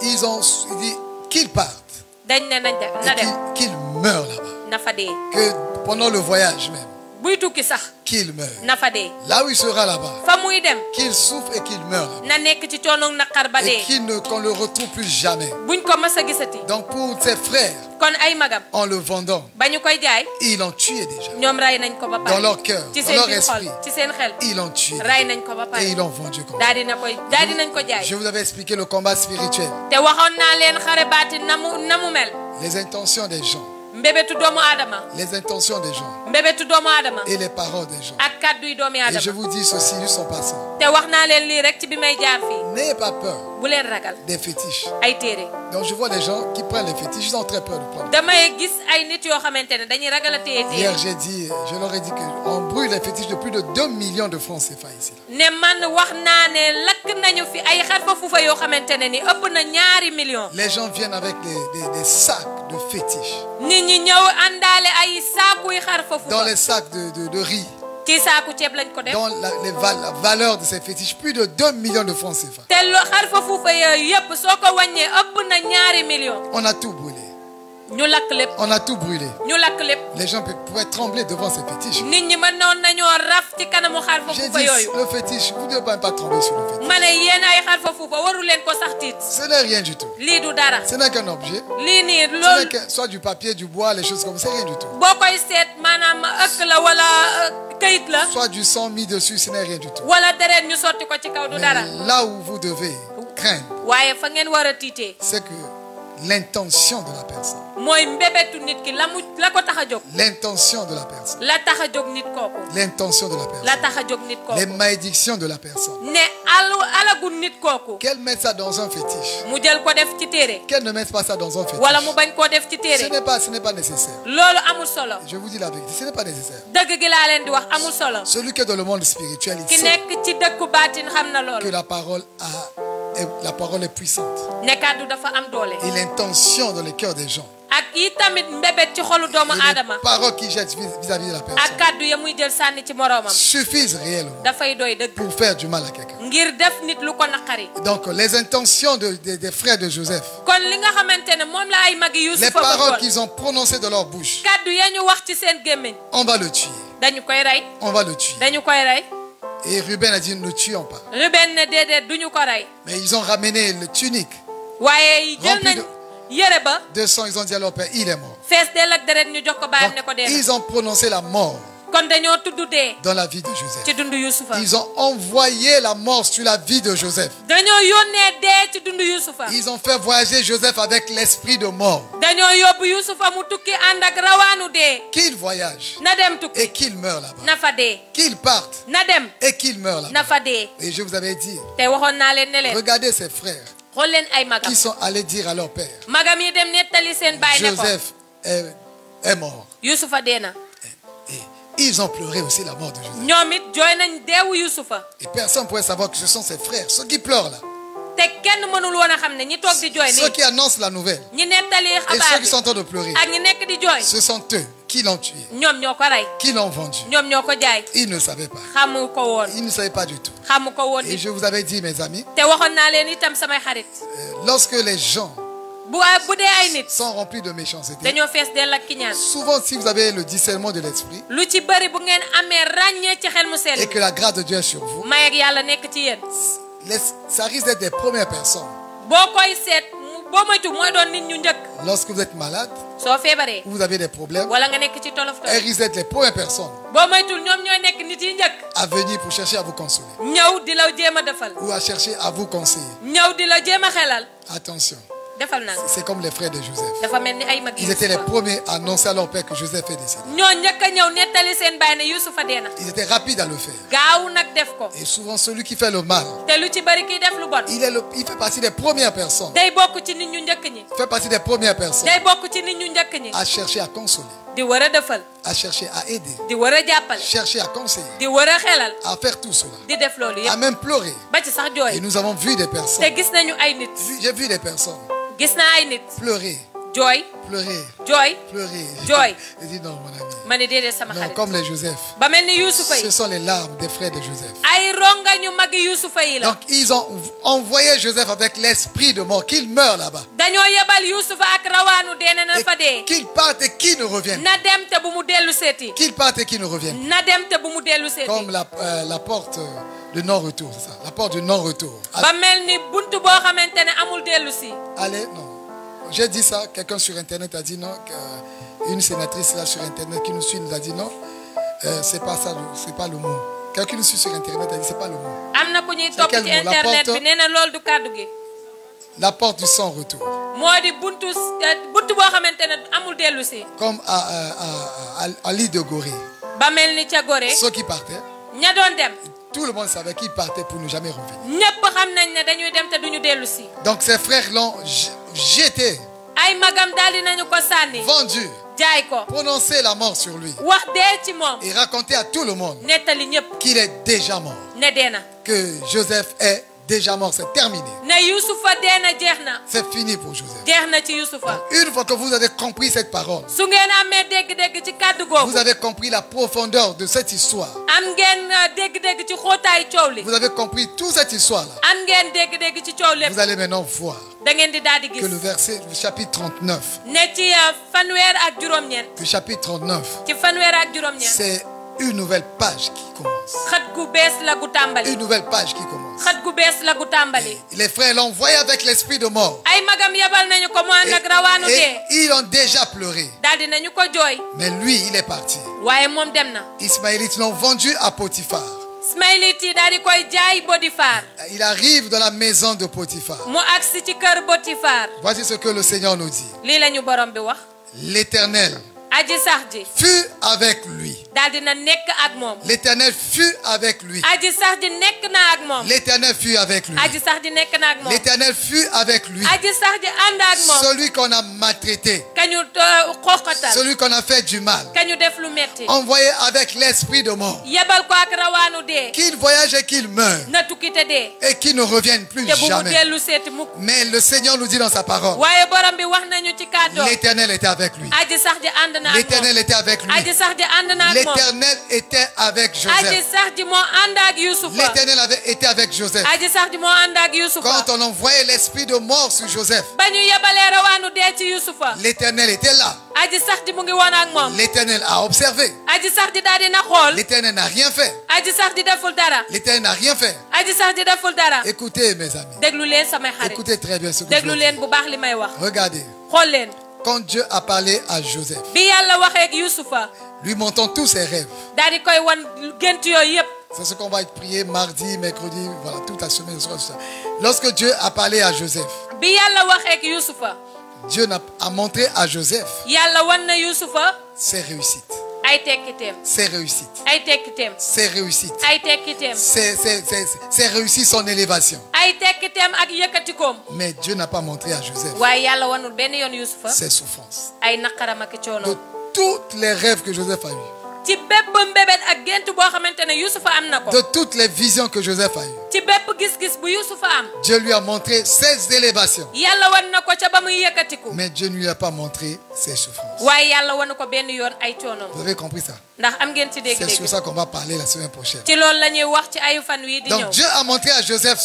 ils ont dit qu'ils partent
dañ ne nañ def na
et
dem
qu'ils meurent là-bas.
na fa dee
que pendant le voyage même,
buy tukki sax
qu'il meure.
na fa dee
Là où il sera là-bas,
fa muy dem
qu'il souffre et qu'il meure là-bas.
na nekk ci coono naqar ba
Et
dee
qu'on ne le retrouve plus jamais.
buñ ko mas a gisati
Donc pour ses frères,
kon ay magam
en le vendant,
ba ñu koy jaay
ils l'ont tué déjà.
ñoom rey nañ ko ba
Dans
pare
leur cœur,
ci
dans
seen
leur
biir xol
esprit,
ci seen xel
ils l'ont tué.
rey nañ ko ba
Et
pare
ils l'ont vendu comme
daal dinañ ko jaay
Je vous avais expliqué le combat spirituel.
te waxoon naa leen xare baati na mu mel
Les intentions des gens.
mbébétu doomu aadama
Les intentions des gens.
mbébétu doomu aadama
Et les paroles des gens.
ak kàdduy doomu
Et je
aadama
vous dis ceci, juste en passant.
te wax naa leen lii rek ci bi may jaar fii
N'ayez pas peur
bu leen ragal
des fétiches.
ay téere
Donc je vois des gens qui prennent les fétiches, ils ont très peur de prendre.
damay gis ay nit yoo xamante ne dañuy ragal a téye téere
Hier je leur ai dit qu'on brûle les fétiches de plus de 2 millions de francs CFA ici.
ne man wax naa ne lakk nañu fi ay xarfa fuufa yoo xamante ne ni ëpp na 2 millions
Les gens viennent avec des sacs de fétiches.
nit ñi ñëw àndaale ay saakuy xarfa
Dans
fuufa
les sacs de riz.
ci saaku ceeb lañ ko def
Dans la valeur de ces fétiches, plus de 2 millions de francs CFA.
te xarfa fuufa yooyu yëpp soo ko wàññee ëpp na 2 millions
On a tout brûlé.
ñu lakk lépp
On a tout brûlé.
ñu lakk lépp
Les gens pourraient trembler devant ces fétiches.
nit ñi mënoon nañoo raf ci kanamu xarfa
J'ai
fuufa
dit,
yooyu
le fétiche, vous ne devez même pas trembler sur le fétiche.
ma ne yéen ay xarfa fuufa waru leen ko sax tiit
Ce n'est rien du tout.
lii du dara
Ce n'est qu'un objet.
lii nii
Ce n'est
loolu
que soit du papier, du bois, les choses comme ça, c'est rien du tout.
boo koy seet maanaam ëkk la wala këyit la
Soit du sang mis dessus, ce n'est rien du tout.
wala deret ñu sotti ko ci kaw du
Mais
dara
là où vous devez craindre,
waaye fa ngeen war a tiitee
c'est que l'intention de la personne.
mooy mbébétu nit ki la ko tax a jóg
L'intention de la personne.
la tax a jóg nit kooku
L'intention de la
la
personne.
tax a jóg nit
Les
kooku
malédictions de la personne.
ne alagu nit kooku
Qu'elle mette ça dans un fétiche.
mu jël ko def ci téere
Qu'elle ne mette pas ça dans un fétiche.
wala mu bañ koo def ci
Ce
téere
n'est pas nécessaire.
loolu amul solo
Je vous dis la vérité, ce n'est pas nécessaire.
dëgg gi laa leen di wax amul solo
Celui qui est dans le monde spirituel, il
ki
sait
nekk ci dëkku baatin xam na
que
loolu
la parole est puissante.
ne kàddu dafa am doole
Et l'intention dans le cœur des gens.
ak yi tamit mbébét ci xolu doomu
Et
aadama
les paroles qu'il jette vis-à-vis de la
ak
personne
kàddu ya muy jël sànni ci moroomam
suffisent réellement
dafay doy dëgg
pour faire du mal à quelqu'un.
ngir def nit lu ko naqari
Donc les intentions des frères de Joseph,
kon li nga xamante ne moom la ay magi
les
Yuusufa
paroles
bëggoon
qu'ils ont prononcées de leur bouche,
kàddu ya ñu wax ci seen gémmiñ
on va le tuer.
dañu koy rey
On va le tuer.
dañu koy rey
Et Ruben a dit, ne tuons pas.
Ruben ne déedéet duñu ko rey
Mais ils ont ramené le tunique.
waaye jël
Rempli
nañ
de-
yére ba
De sang, ils ont dit à leur père, il est mort.
fees dell ak deret ñu jox ko baayam
Donc,
ne ko dee na
ils ont prononcé la mort
kon dañoo tudd dee
dans la vie de Joseph.
ci dundu Yuusufa
Ils ont envoyé la mort sur la vie de Joseph.
dañoo yónnee dee ci dundu Yuusufa
Ils ont fait voyager Joseph avec l'esprit de mort.
dañoo yóbbu Yuusufa mu tukki ànd ak rawaanu dee
Qu'il voyage
na dem tukki
et qu'il meure là-bas.
na fa dee
Qu'il parte
na dem
et qu'il meure là-bas.
na fa dee
Et je vous avais dit,
te waxoon naa leen ne leen
regardez ces frères
xool leen ay magam
qui sont allés dire à leur père,
magam yi dem nettali seen baay ne ko
Joseph est mort.
Yuusufa dee na
Et ils ont pleuré aussi la mort de Joseph.
ñoom it jooy nañ deewu Yuusufa
Et personne ne pouvait savoir que ce sont ses frères, ceux qui pleurent là.
te kenn mënul woon a xam ne ñi toog di jooy
Ceux
nii
qui annoncent la nouvelle.
ñi nettali
Et ceux
xabaar
qui
bi
sont en train de pleurer.
ak ñi nekk di jooy
Ce sont eux qui l'ont tué,
ñoom ñoo ko rey
qui l'ont vendu.
ñoom ñoo ko jaay
Ils ne savaient pas.
xamu ko woon
Ils ne savaient pas du tout.
xamu ko woon
Et
it
je vous avais dit, mes amis,
te waxoon naa leen itam samay xarit
lorsque les gens
bu dee ay nit
sont remplis de méchanceté,
dañoo fees dell ak kiñaan
souvent si vous avez le discernement de l'esprit
lu ci bëri bu ngeen amee ràññee ci xel mu sell
et que la grâce de Dieu est sur vous,
may ak yàlla nekk ci yéen
ça risque d'être des premières personnes.
boo koy seet boo moytu mooy doon nit ñu njëkk
Lorsque vous êtes malade,
soo feebaree
vous avez des problèmes,
wala nga nekk ci tolof
elles
tolof
risquent d'être les premières personnes
boo moytul ñoom ñooy nekk nit yi njëkk
à venir pour chercher à vous consoler
ñëw di la jéem a defal
ou à chercher à vous conseiller.
ñëw di la jéem a xelal
Attention,
defal naa
c'est comme les frères de Joseph.
dafa mel ni ay mag
Ils étaient les
Yuusufa
premiers à annoncer à leur père que Joseph est décédé.
ñoo njëkk a ñëw nettali seen baay ne Yuusufa dee na
Ils étaient rapides à le faire.
gaaw nag def ko
Et souvent, celui qui fait le mal,
te lu ci bëri kiy def lu bon
il fait partie des premières personnes.
day bokk ci nit ñu njëkk ñi
Il fait partie des premières personnes
day bokk ci nit ñu njëkk ñi
à chercher à consoler,
di war a defal
à chercher à aider,
di war a jàppale
chercher à conseiller,
di war a xelal
à faire tout cela,
di def loolu
à
yëpp
même pleurer.
ba ci sax
Et
jooy
nous avons vu des personnes,
te gis nañu ay nit
j'ai vu des personnes
gis naa ay nit
pleurer
jooy
pleurer,
jooy
pleurer.
Joy.
Il dit non, mon ami.
ma ne déedéet sama
Non,
xarit
comme les Joseph.
ba mel ni Yuusufa
Ce
yi
sont les larmes des frères de Joseph.
ay rongañu magi Yuusufa yi la
Donc, ils ont envoyé Joseph avec l'esprit de mort, qu'il meure là-bas.
dañoo yebal Yuusufa ak rawaanu dee na fa dee
Et qu'il parte et qu'il ne revienne.
na dem te bu mu dellu seeti
Qu'il parte et qu'il ne revienne.
na dem te bu mu dellu seeti
Comme la porte de non-retour, c'est ça. La porte de non-retour.
ba mel ni buntu boo xamante ne amul dellu si
Allez, non. J'ai dit ça, quelqu'un sur Internet a dit non. Une sénatrice là sur Internet qui nous suit nous a dit non. C'est pas ça, c'est pas le mot. Quelqu'un qui nous suit sur Internet a dit c'est pas le mot.
am na ku ñuy topp
quel
ci
mot? La
internet
porte?
bi nee na loolu du kàddu gi
La porte du sans-retour.
moo di buntu boo xamante ne amul dellu si
Comme à l'île de Gorée.
ba mel ni ca Gorée
Ceux qui partaient,
ña doon dem
tout le monde savait qu'ils partaient pour ne jamais revenir.
ñépp xam nañ ne dañuy dem te duñu dellu si
Donc ses frères l'ont jeté,
ay magam daal di nañu ko sànni
vendu,
jaay ko
prononcé la mort sur lui
wax dee ci moom
et raconté à tout le monde
nettali ñépp
qu'il est déjà mort.
ne dee na
Que Joseph est déjà mort, c'est terminé.
ne Yuusufa dee na jeex na
C'est fini pour Joseph.
jeex na ci Yuusufa
Une fois que vous avez compris cette parole,
su ngeen amee dégg-dégg ci kàddu
vous
googu
avez compris la profondeur de cette histoire.
am ngeen dégg-dégg ci xóotaayu coow li
Vous avez compris toute cette histoire-là.
am ngeen dégg-dégg ci coow lépp
Vous allez maintenant voir
da ngeen di daal di
que le
gis
verset, le chapitre 39,
ne ci fanweer ak juróom-ñeent
le chapitre 39,
ci fanweer ak juróom-ñeent
c'est une nouvelle page qui commence.
xët gu bees la gu tàmbali
Une nouvelle page qui commence.
xët gu bees la gu tàmbali
Les frères l'ont envoyé avec l'esprit de mort.
ay magam yebal nañu ko mu ànd ak rawaanu
Et
dee
ils ont déjà pleuré.
daal di nañu ko jooy
Mais lui, il est parti.
waaye moom dem na
Ismaélites l'ont vendu à Potiphar.
Ismaïlit yi daal di koy jaay Potifar
Il arrive dans la maison de Potiphar.
mu agsi ci kër Potifar
Voici ce que le Seigneur nous dit.
lii la ñu borom bi wax
L'Éternel
aji sax ji
fut avec lui.
daal dina nekk ak moom
L'Éternel fut avec lui.
aji sax ji nekk na ak moom
L'Éternel fut avec lui.
aji sax ji nekk na ak moom
L'Éternel fut avec lui.
aji sax ji ànd ak moom
Celui qu'on a maltraité.
kañu xoqatal
Celui qu'on a fait du mal.
kañu def lu metti
Envoyé avec l'esprit de mort.
yebal ko ak rawaanu dee
Qu'il voyage et qu'il meure.
na tukki te dee
Et qu'il ne revienne plus
te bu mu
jamais.
dellu seeti mukk
Mais le Seigneur nous dit dans sa parole.
waaye borom bi wax nañu ci kàddoom
L'Éternel était avec lui.
aji sax ji ànd na ak
L'Éternel
moom
était avec lui.
aji sax ji ànd na ak moom
L'Éternel était avec
aji
Joseph.
sax ji moo ànd ak Yuusufa
L'Éternel avait été avec Joseph.
aji sax ji moo ànd ak Yuusufa
Quand on envoyait l'esprit de mort sur Joseph,
ba ñu yebalee rawaanu dee ci Yuusufa
l'Éternel était là.
aji sax ji mu ngi woon ak moom
L'Éternel a observé.
aji sax ji daal dina xool
L'Éternel n'a rien fait.
aji sax ji deful dara
L'Éternel n'a rien fait.
aji sax ji deful dara
Écoutez, mes amis.
déglu leen samay xarit
Écoutez très bien ce que je
déglu
veux
leen
dire.
bu baax li may wax
Regardez.
xool leen
Quand Dieu a parlé à Joseph,
bi yàlla waxee ak Yuusufa
lui montrant tous ses rêves.
daal di koy wan gént yooyu yépp
C'est ce qu'on va prier mardi, mercredi, voilà, toute la semaine. Tout ça. Lorsque Dieu a parlé à Joseph,
bi yàlla waxee ak Yuusufa
Dieu a montré à Joseph
yàlla wan na Yuusufa
ses réussites.
ay tekkiteem
Ses réussites.
ay tekkiteem
Ses réussites.
ay tekkiteem
Ses réussites, son élévation.
ay tekkiteem ak yëkkatikoom
Mais Dieu n'a pas montré à Joseph
waaye yàlla wanul benn yoon Yuusufa
ses souffrances.
ay naqaram ak
De
coono
tous les rêves que Joseph a eus,
ci bépp mbébét ak gént boo xamante ne Yuusufa am na ko
de toutes les visions que Joseph a eues,
ci bépp gis-gis bu Yuusufa am
Dieu lui a montré ses élévations.
yàlla wan na ko ca ba muy yëkkatiku
Mais Dieu ne lui a pas montré ses souffrances.
waaye yàlla wanu ko benn yoon ay coonoom
Vous avez compris ça?
ndax am ngeen ci
C'est sur
dégg-dégg
ça qu'on va parler la semaine prochaine.
ci loolu la ñuy wax ci ayu fan wii di ñëw
Donc Dieu a montré à Joseph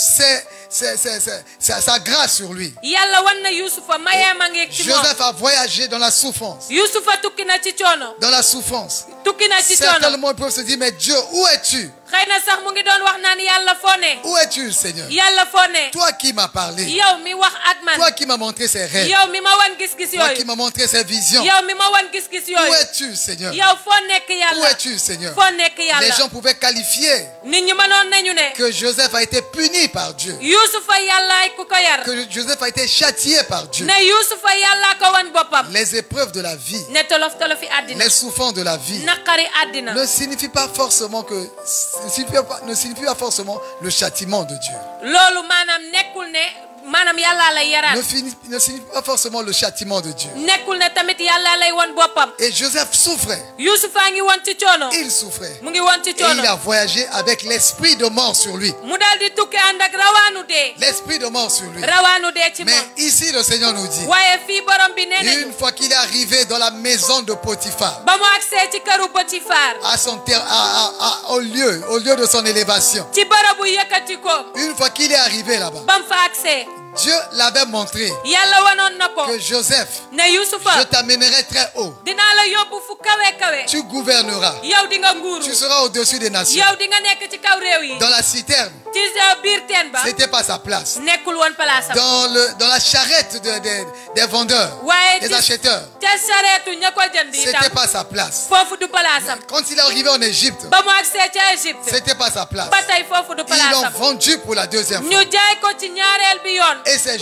sa grâce sur lui.
yàlla wan na Yuusufa mayeem a ngeeg ci moom
Joseph a voyagé dans la souffrance.
Yuusufa tukki na ci coono
Dans la souffrance.
tukki na ci coono
Certainement, ils peuvent se dire, mais Dieu, où es-tu?
xëy na sax mu ngi doon wax naan yàlla foo ne
Où es-tu, Seigneur?
yàlla foo ne
Toi qui m'as parlé.
yow mi wax ak man
Toi qui m'as montré ses rêves.
yow mi ma wan gis-gis
Toi qui
yooyu
m'as montré ses visions.
yow mi ma wan gis-gis
Où
yooyu
es-tu, Seigneur?
yow foo nekk
Où
yàlla
es-tu, Seigneur?
foo nekk
Les
yàlla
gens pouvaient qualifier
nit ñi mënoon nañu ne
que Joseph a été puni par Dieu.
Yuusufa yàllaay ku ko yar
Que Joseph a été châtié par Dieu.
ne Yuusufa yàllaa ko wan boppam
Les épreuves de la vie,
ne tolof tolofi àddina
les souffrances de la vie
naqari àddina
ne signifie pas forcément ne signifie pas forcément le châtiment de Dieu.
loolu maanaam nekkul ne maanaam yàlla lay yaraan
ne signifie pas forcément le châtiment de Dieu.
nekkul ne tamit yàlla lay won boppam
Et Joseph souffrait.
Yuusufa ngi woon ci coono
Il souffrait.
mu ngi woon ci
Et il
coono
a voyagé avec l'esprit de mort sur lui.
mu daal di tukki ànd ak rawaanu dee
L'esprit de mort sur lui.
rawaanu dee ci
Mais
moom
ici, le Seigneur nous dit,
waaye fii borom bi nee nañu
une fois qu'il est arrivé dans la maison de Potiphar,
ba mu agsee ci këru Potifar
à son au lieu de son élévation,
ci barabu yëkkati ko
une fois qu'il est arrivé là-bas,
ba mu fa agsee
Dieu l'avait montré
yàlla wanoon na ko
que Joseph,
ne Yuusufa
je t'amènerai très haut.
dinaa la yóbbu fu kawe kawe
Tu gouverneras.
yow di nga nguuru
Tu seras au-dessus des nations.
yow di nga nekk ci kaw réew yi
Dans la citerne,
ci sa biir teen ba
c'était pas sa place.
nekkul woon palaasam
Dans la charrette des vendeurs,
waaye
des acheteurs,
ca sareetu ña ko jënd
c'était
itam
pas sa place.
foofu du palaasam
Quand il est arrivé en Égypte,
ba mu agsee ca Égypte
c'était pas sa place.
ba tey foofu du
Ils l'ont
palaasam
vendu pour la deuxième fois.
ñu jaay ko ci ñaareel bi yoon
Et c'est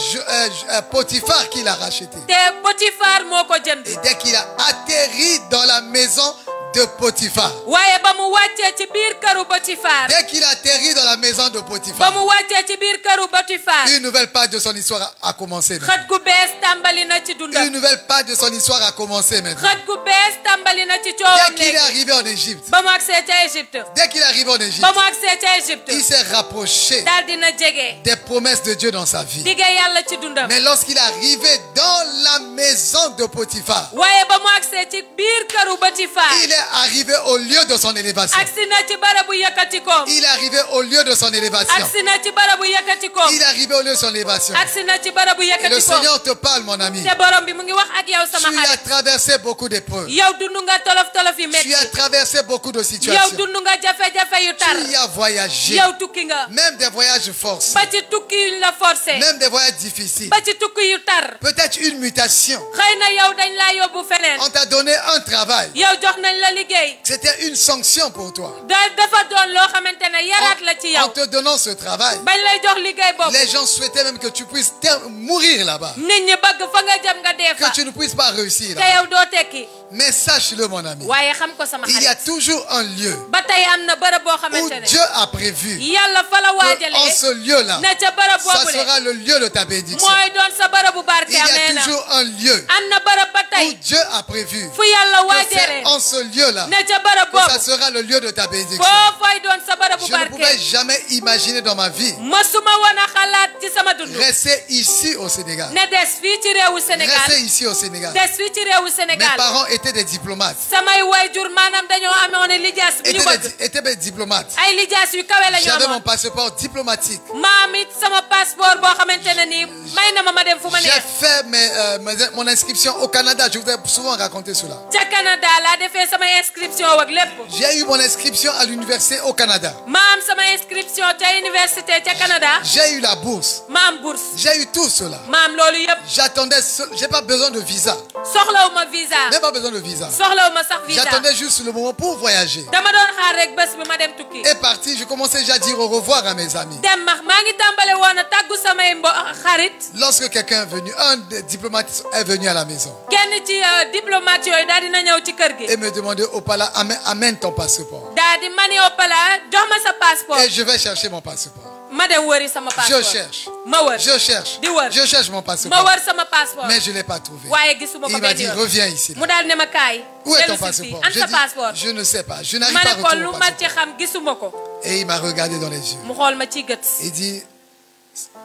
Potiphar qui l'a racheté.
te Potifar moo ko jënd
Et dès qu'il a atterri dans la maison de Potiphar,
waaye ba mu wàccee ci biir këru Potifar
dès qu'il a atterri dans la maison de
ba
Potiphar,
mu wàccee ci biir këru Potifar
une nouvelle page de son histoire a commencé. maintenant.
xët gu bees tàmbali na ci
Une
dundam
nouvelle page de son histoire a commencé maintenant.
xët gu bees tàmbali na ci
Dès
coowam
qu'il est
léegi
arrivé en Égypte,
ba mu agsee ca Égypte
dès qu'il est arrivé en Égypte,
ba mu agsee ca Égypte
il s'est rapproché
daal dina jege
des promesses de Dieu dans sa vie.
dige yàlla ci dundam
Mais lorsqu'il est arrivé dans la maison de Potiphar,
waaye ba mu agsee ci biir këru Potifar
il est arrivé au lieu de son élévation.
agsi na ci barabu yëkkatikoom
Il est arrivé au lieu de son élévation.
agsi na ci barabu yëkkatikoom
Il est arrivé au lieu de son élévation.
agsi na ci barabu
Et le
yëkkatikoom
Seigneur te parle, mon ami.
te borom bi mu ngi wax ak yow sama
Tu as
xarit
traversé beaucoup d'épreuves.
yow dund nga tolof tolof yi métti
Tu as traversé beaucoup de
yow
situations.
dund nga jafe-jafe yu tar
Tu y as voyagé.
yow tukki nga
Même des voyages forcés.
ba ci tukki yuñ la forcé
Même des voyages difficiles.
ba ci tukki yu tar
Peut-être une mutation.
xëy na yow dañ laa yóbbu feneen
On t'a donné un travail.
yow jox nañ la liggéey
C'était une sanction pour toi.
dafa doon loo xamante ne yaraat la ci
En
yow
te donnant ce travail,
bañ lay jox liggéey boobu
les gens souhaitaient même que tu puisses mourir là-bas.
nit ñi bëgg fa nga jëm nga dee fa
Que tu ne puisses pas réussir
te
là-bas.
yow doo tekki
Mais sache-le, mon ami.
waaye xam ko sama
Il y a
xarit
toujours un lieu
ba tey am na bërëb boo
où
xamante ne
Dieu a prévu
yàlla fa la
que en
waajalee
ce lieu-là,
ne ca bërëb
ça
boobu
sera
de
le lieu de ta bénédiction.
mooy doon sa bërëbu barke
Il y a
amee na
toujours un lieu
am na bërëb ba
où
tey
Dieu a prévu
fu yàlla
que c'est
waajalee
en ce lieu-là
ne ca bërëb
que ça
boobu
sera le lieu de ta bénédiction.
foo fay doon sa bërëbu
Je ne pouvais
barke
jamais imaginer dans ma vie
mësuma woon a xalaat ci sama dund
rester ici au Sénégal.
ne des fii ci réewu Sénégal
Rester ici au Sénégal.
des fii ci réewu
Mes
Sénégal
parents étaient des diplomates.
samay waajur maanaam dañoo amoon lijaas bu ñu bëgg
Étaient des diplomates.
ay lijaas yu kawe la ñu
J'avais mon
amoon
passeport diplomatique.
maam it sama passeport boo xamante ne nii may na ma dem fu ma
J'ai
neex
fait mon inscription au Canada. Je vous ai souvent raconté cela.
ca Canada laa defee sama inscription ak lépp
J'ai eu mon inscription à l'université au Canada.
ma am sama inscription ca université ca Canada
J'ai eu la bourse.
ma am bourse
J'ai eu tout cela.
ma am loolu yëpp
J'attendais, j'ai pas besoin de visa.
soxlawuma visa
Même pas besoin de visa.
soxlawuma sax visa
J'attendais juste le moment pour voyager.
dama doon xaar rek bés bi ma dem tukki
Et parti, je commençais déjà à dire au revoir à mes amis.
dem maa ngi tàmbale woon a tàggu samay xarit
Lorsque quelqu'un est venu, un des diplomates est venu à la maison
kenn ci diplomate yooyu daal dina ñëw ci kër gi
et me demandait au palais, amène ton passeport.
daal di mani opala jox ma sa passeport
Et je vais chercher mon passeport.
ma dem wëri sama passeport
Je cherche.
ma wër
Je cherche.
Di wër.
Je cherche mon
ma
passeport.
wër sama passeport
Mais je ne l'ai pas trouvé.
waaye gisuma ko
Il m'a
benn
dit,
yoon
reviens ici.
mu daal ne ma kaay
Où est ton
dellu si fii
passeport?
an
J'ai
sa
dit,
passeport
je ne sais pas. Je n'arrive
ma
pas à
ne ko
retrouver
lu
mon
ma
passeport.
ci xam gisuma ko
Et il m'a regardé dans les yeux.
mu xool ma ci gët
Il dit,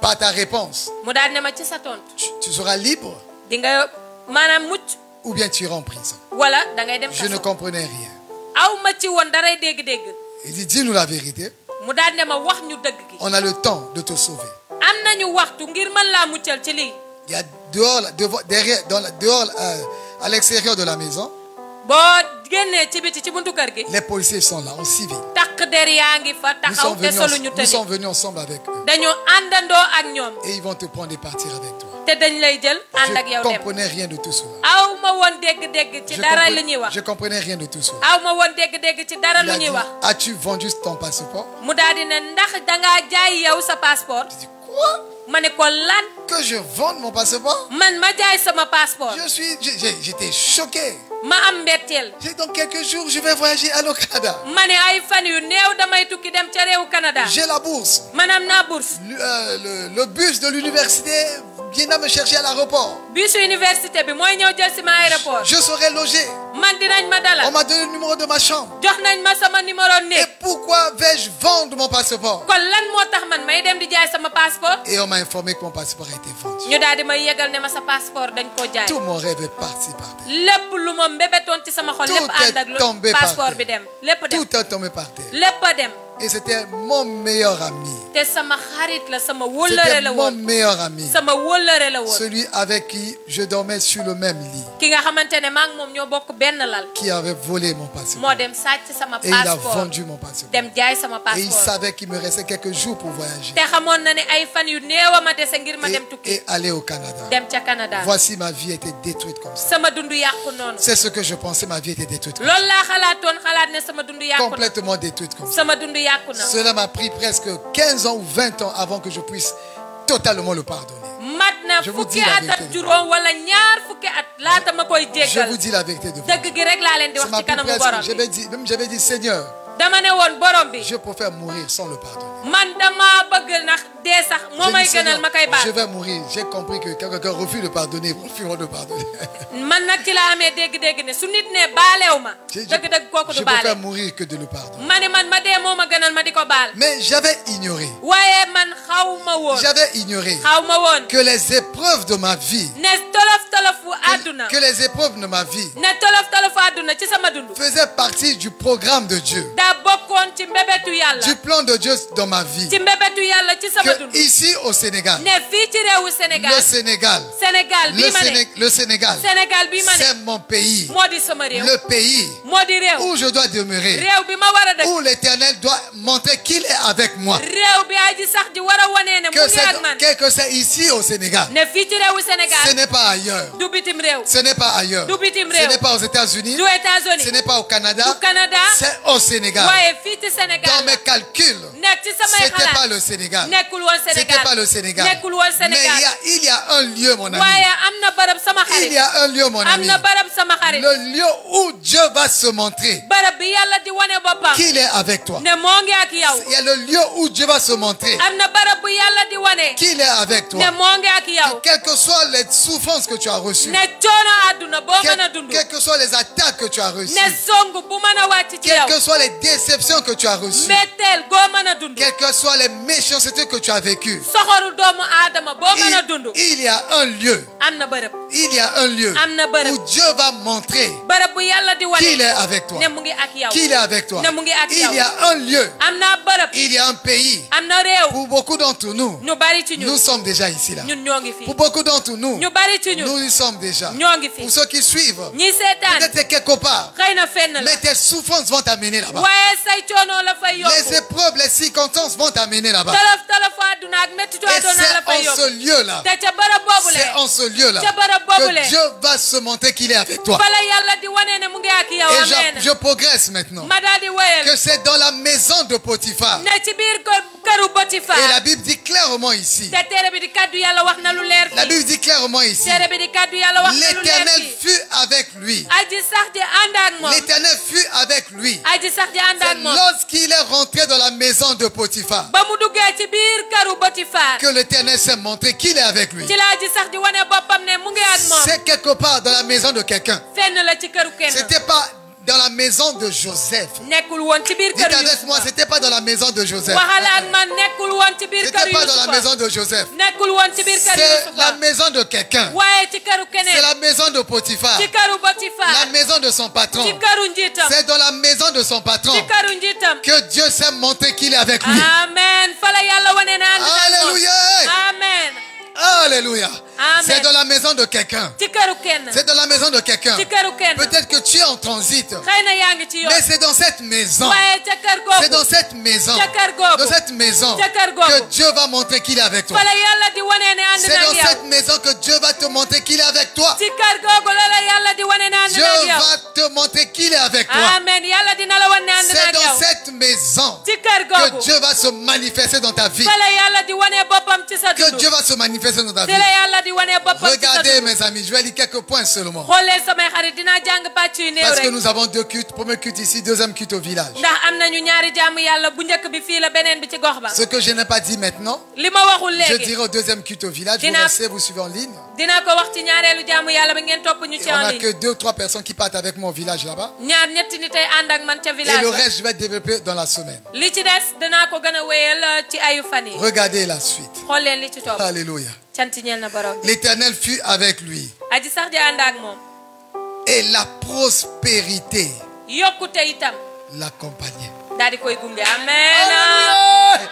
pas ta réponse.
mu daal ne ma ci sa tontu
Tu seras libre
di nga maanaam mucc
ou bien tu iras en prison.
wala da ngay dem
Je ne
kaso
comprenais rien.
aw ma ci woon daray dégg-dégg
Il dit, dis-nous la vérité.
mu daal ne ma wax ñu dëgg gi
On a le temps de te sauver.
am nañu waxtu ngir mën laa muccal ci lii
Il y a dehors, derrière, dehors à l'extérieur de la maison,
boo génnee ci biti ci buntu kër gi
les policiers sont là, en civil.
takk der yaa ngi fa taxaw te soluñu
Nous
tëddi
sommes venus ensemble avec eux.
dañu àndandoo ak ñoom
Et ils vont te prendre et partir avec toi.
te dañ lay jël ànd ak
Je
yow
ne
dem
comprenais rien de tout cela.
aw ma woon dégg-dégg ci dara lu ñuy wax
Je comprenais rien de tout cela.
aw ma woon dégg-dégg ci dara
Il
lu
a
ñuy
dit,
wax
as-tu vendu ton passeport?
mu daal di ne ndax dangaa jaay yow sa passeport
Je dis, quoi?
ma ne ko lan
que je vende mon passeport,
man ma jaay sama passeport
j'étais choqué.
ma am mbetteel
J'ai dans quelques jours, je vais voyager au Canada.
ma ne ay fan yu néew damay tukki dem ca réewu Canada
J'ai la bourse.
man am naa bourse
Le bus de l'université viendra me chercher à l'aéroport.
bisu université bi mooy ñëw jël si ma aéroport
Je serai logé.
man dinañ ma
On
dalal
m'a donné le numéro de ma chambre.
jox nañ ma sama numéro
Et
néeg
pourquoi vais-je vendre mon passeport?
kon lan moo tax man may dem di jaay sama passeport
Et on m'a informé que mon passeport a été vendu.
ñu daal di may yegal ne ma sa passeport dañ koo jaay
Tout mon rêve est parti par terre.
lépp lu ma mbébétoon ci sama xol
Tout
lépp ànd ak
est tombé par
passeport
terre.
bi dem lépp dem
Tout est tombé par terre.
lépp a dem
Et c'était mon meilleur ami.
te sama xarit la sama wóllëre
C'était
la
mon
woon
meilleur ami.
sama wóllëre la woon
Celui avec qui je dormais sur le même lit.
ki nga xamante ne maa ngi moom ñoo bokk benn lal
Qui avait volé mon passeport.
moo dem sàcc sama
Et il a
passeport
vendu mon passeport.
dem jaay sama
Et il
passeport
savait qu'il me restait quelques jours pour voyager.
te xamoon na ne ay fan yu néew a ma dese ngir ma dem tukki
Et aller au Canada.
dem ca Canada
Voici ma vie était détruite comme ça.
sama dundu yàqu noonu
C'est ce que je pensais, ma vie était détruite comme ça.
loolu laa xalaatoon xalaat ne sama dundu yàqu na
Complètement détruite comme ça.
sama dundu yàqu na
Cela m'a pris presque 15 ans ou 20 ans avant que je puisse totalement le pardonner.
mat na
Je vous
fukki
dis la
at
vérité
ak
de
juróom wala ñaar fukki at laata ma koy
Je
jéggal
vous dis la vérité de vous.
dëgg gi rek laa leen di
Ça
wax
m'a
ci
pris
kanamu
presque,
borom bi
j'avais dit, Seigneur,
dama ne woon borom bi
je préfère mourir sans le pardonner.
man dama bëgg ndax dee sax moo
J'ai
may
dit,
gënal
Seigneur,
ma koy
je
baal
vais mourir. J'ai compris que quand quelqu'un refuse de pardonner, refuse de pardonner.
man nag ci la amee dégg-dégg ne su nit ne baalew ma dëgg-dëgg kooku
Je
du
préfère
baale
mourir que de le pardonner.
ma ne man ma dee moo ma gënal ma di ko baal
Mais j'avais ignoré,
waaye man xaw ma woon
j'avais ignoré
xaw ma woon
que les épreuves de ma vie,
ne tolof tolofu àdduna
que les épreuves de ma vie
ne tolof tolofu àdduna ci sama dund
faisaient partie du programme de Dieu,
daa bokkoon ci mbébétu yàlla
du plan de Dieu dans ma vie.
ci mbébétu yàlla ci sama
Que
dund
ici au Sénégal,
ne fii ci réewu Sénégal
le Sénégal,
Sénégal bii ma ne
le Sénégal,
Sénégal bii ma ne
c'est mon pays,
moo di sama réew
le pays
moo di réew
où je dois demeurer,
réew bi ma war a dëkk
où l'Éternel doit montrer qu'il est avec moi.
réew bi aji sax ji war a wanee ne mu ngi ak man
Que c'est ici au Sénégal,
ne fii ci réewu
ce
Sénégal
n'est pas ailleurs,
du bitim réew
ce n'est pas ailleurs,
du bitim
ce
réew
n'est pas aux États-Unis,
du États-Unis
ce n'est pas au Canada,
du Canada
c'est au Sénégal.
waaye fii ci
Dans
Sénégal
mes calculs,
nekk ci samay
c'était pas
xalaat
le Sénégal.
nekkul woon
C'était pas le
Sénégal
Sénégal.
nekkul woon
Mais
Sénégal
il y a un lieu, mon ami.
waaye am na barab sama
Il y
xarit
a un lieu, mon
am
ami.
na barab sama xarit
Le lieu où Dieu va se montrer
barab bi yàlla di wane boppam
qu'il est avec toi.
ne moo ngi ak yow
Il y a le lieu où Dieu va se montrer
am na barab bu yàlla di wane
qu'il est avec toi.
ne moo ngi ak yow
Quelles que soient les souffrances que tu as reçues,
ne coono àdduna boo mën a dund
quelles que soient les attaques que tu as reçues,
ne song bu mën a wàcc ci
quelles
yow
que soient les déceptions que tu as reçues,
metteel goo mën a dund
quelles que soient les méchancetés que tu as vécues,
soxoru doomu aadama boo mën a dund
il y a un lieu,
am na bërëb
il y a un lieu
am na bërëb
où Dieu va montrer
bërëb bu yàlla di
qu'il est
wane
avec toi.
ne mu ngi ak yow
Qu'il est avec toi.
ne mu ngi ak
Il
yow
y a un lieu,
am na bërëb
il y a un pays.
am na réew
Pour beaucoup d'entre nous,
ñu bari ci
nous
ñun
sommes déjà ici là.
ñun ñoo ngi fi
Pour beaucoup d'entre nous,
ñu bari ci ñun
nous y sommes déjà.
ñoo ngi fi
Pour ceux qui suivent,
ñi seetaan
peut-être quelque part,
xëy na fenn la
mais tes souffrances vont t'amener là-bas.
waaye say coono la fay
Les
yóbbu
épreuves, les circonstances vont t'amener là-bas.
tolof tolof àdduna ak méttitu
Et
àdduna la
c'est
fay
en ce
yóbbu
lieu-là,
te ca bërëb boobule
c'est en ce lieu-là
ca bërëb boobule
que Dieu va se montrer qu'il est avec toi.
fa la yàlla di wane ne mu ngi ak yow
Et
ameen
je progresse maintenant.
ma daal di wéyal
Que c'est dans la maison de Potiphar.
ne ci biir këru Potifar
Et la Bible dit clairement ici.
te téere bi di kàddu yàlla wax na lu leer
La
fii
Bible dit clairement ici.
téere bi di kàddu yàlla wax na lu leer
L'Éternel
fii
fut avec lui.
aji sax di ànd ak moom
L'Éternel fut avec lui.
aji sax di ànd
C'est
ak moom
lorsqu'il est rentré dans la maison de Potiphar
ba mu duggee ci biir këru Potifar
que l'Éternel s'est montré qu'il est avec lui.
ci la aji sax di wane boppam ne mu ngi ak moom
C'est quelque part dans la maison de quelqu'un.
fenn la ci këru kenn
C'était pas dans la maison de Joseph.
nekkul woon ci biir
Dites
këru
avec moi, c'était pas dans la maison de Joseph.
waxal ak man nekkul woon ci biir
C'était
këru
pas dans la
Yusufa
maison de Joseph.
nekkul woon ci biir këru
C'est la
Yusufa
maison de quelqu'un.
waaye ci këru
C'est
keneen
la maison de Potiphar.
ci këru Potifar
La maison de son patron.
ci këru njiitam
C'est dans la maison de son patron
ci këru njiitam
que Dieu s'est montré qu'il est avec lui.
amen fa la yàlla wane ne ànd na ak moom.
Alléluia.
amen
Alléluia.
Amen.
C'est dans la maison de quelqu'un.
ci këru kenn
C'est dans la maison de quelqu'un.
ci këru kenn
Peut-être que tu es en transit.
xëy na yaa ngi ci yoon
Mais c'est dans cette maison.
waaye ca kër
C'est
googu
dans cette maison.
ca kër googu
Dans cette maison
ca kër googu
que Dieu va montrer qu'il est avec toi.
fa la yàlla di wane ne ànd
C'est
na ak
dans
yow
cette maison que Dieu va te montrer qu'il est avec toi.
ci kër googu la yàlla di wane ne ànd
Dieu
na ak yow
va te montrer qu'il est avec toi.
amen yàlla dina la wane ne ànd na
C'est
ak
dans
yow
cette maison,
ci kër
que
googu
Dieu va se manifester dans ta vie.
fa la yàlla di wane boppam ci sa
Que
dund
Dieu va se manifester dans ta
ci
vie.
la yàlla di wane boppam ci sa
Regardez
dund
mes amis, je vais lire quelques points seulement.
xool leen samay xarit dinaa jàng pàcc yu néew
Parce que
rek
nous avons 2 cultes. Premier culte ici, deuxième culte au village.
ndax am nañu ñaari jàmm yàlla bu njëkk bi fii la beneen bi ci gox ba
Ce que je n'ai pas dit maintenant,
li ma waxul
je
léegi
dirai au deuxième culte au village. Vous
Dina-
restez, vous suivez en ligne.
dinaa ko wax ci ñaareelu jàmm yàlla bi ngeen topp ñu
Et
ci
on
en
n'a
ligne
que 2 ou 3 personnes qui partent avec moi au village là-bas.
ñaar ñetti nit ay ànd ak man ca
Et
village
le
ba.
reste, je vais développer dans la semaine.
li ci des dinaa ko gën a wéyal ci ayu fan yi
Regardez la suite.
xool leen li ci topp
Alléluia.
cant ñeel na borom bi
L'Éternel fut avec lui.
aji sax di ànd ak moom
Et la prospérité
yokkute itam
l'accompagnait.
daal di koy gunge amen
Alléluia.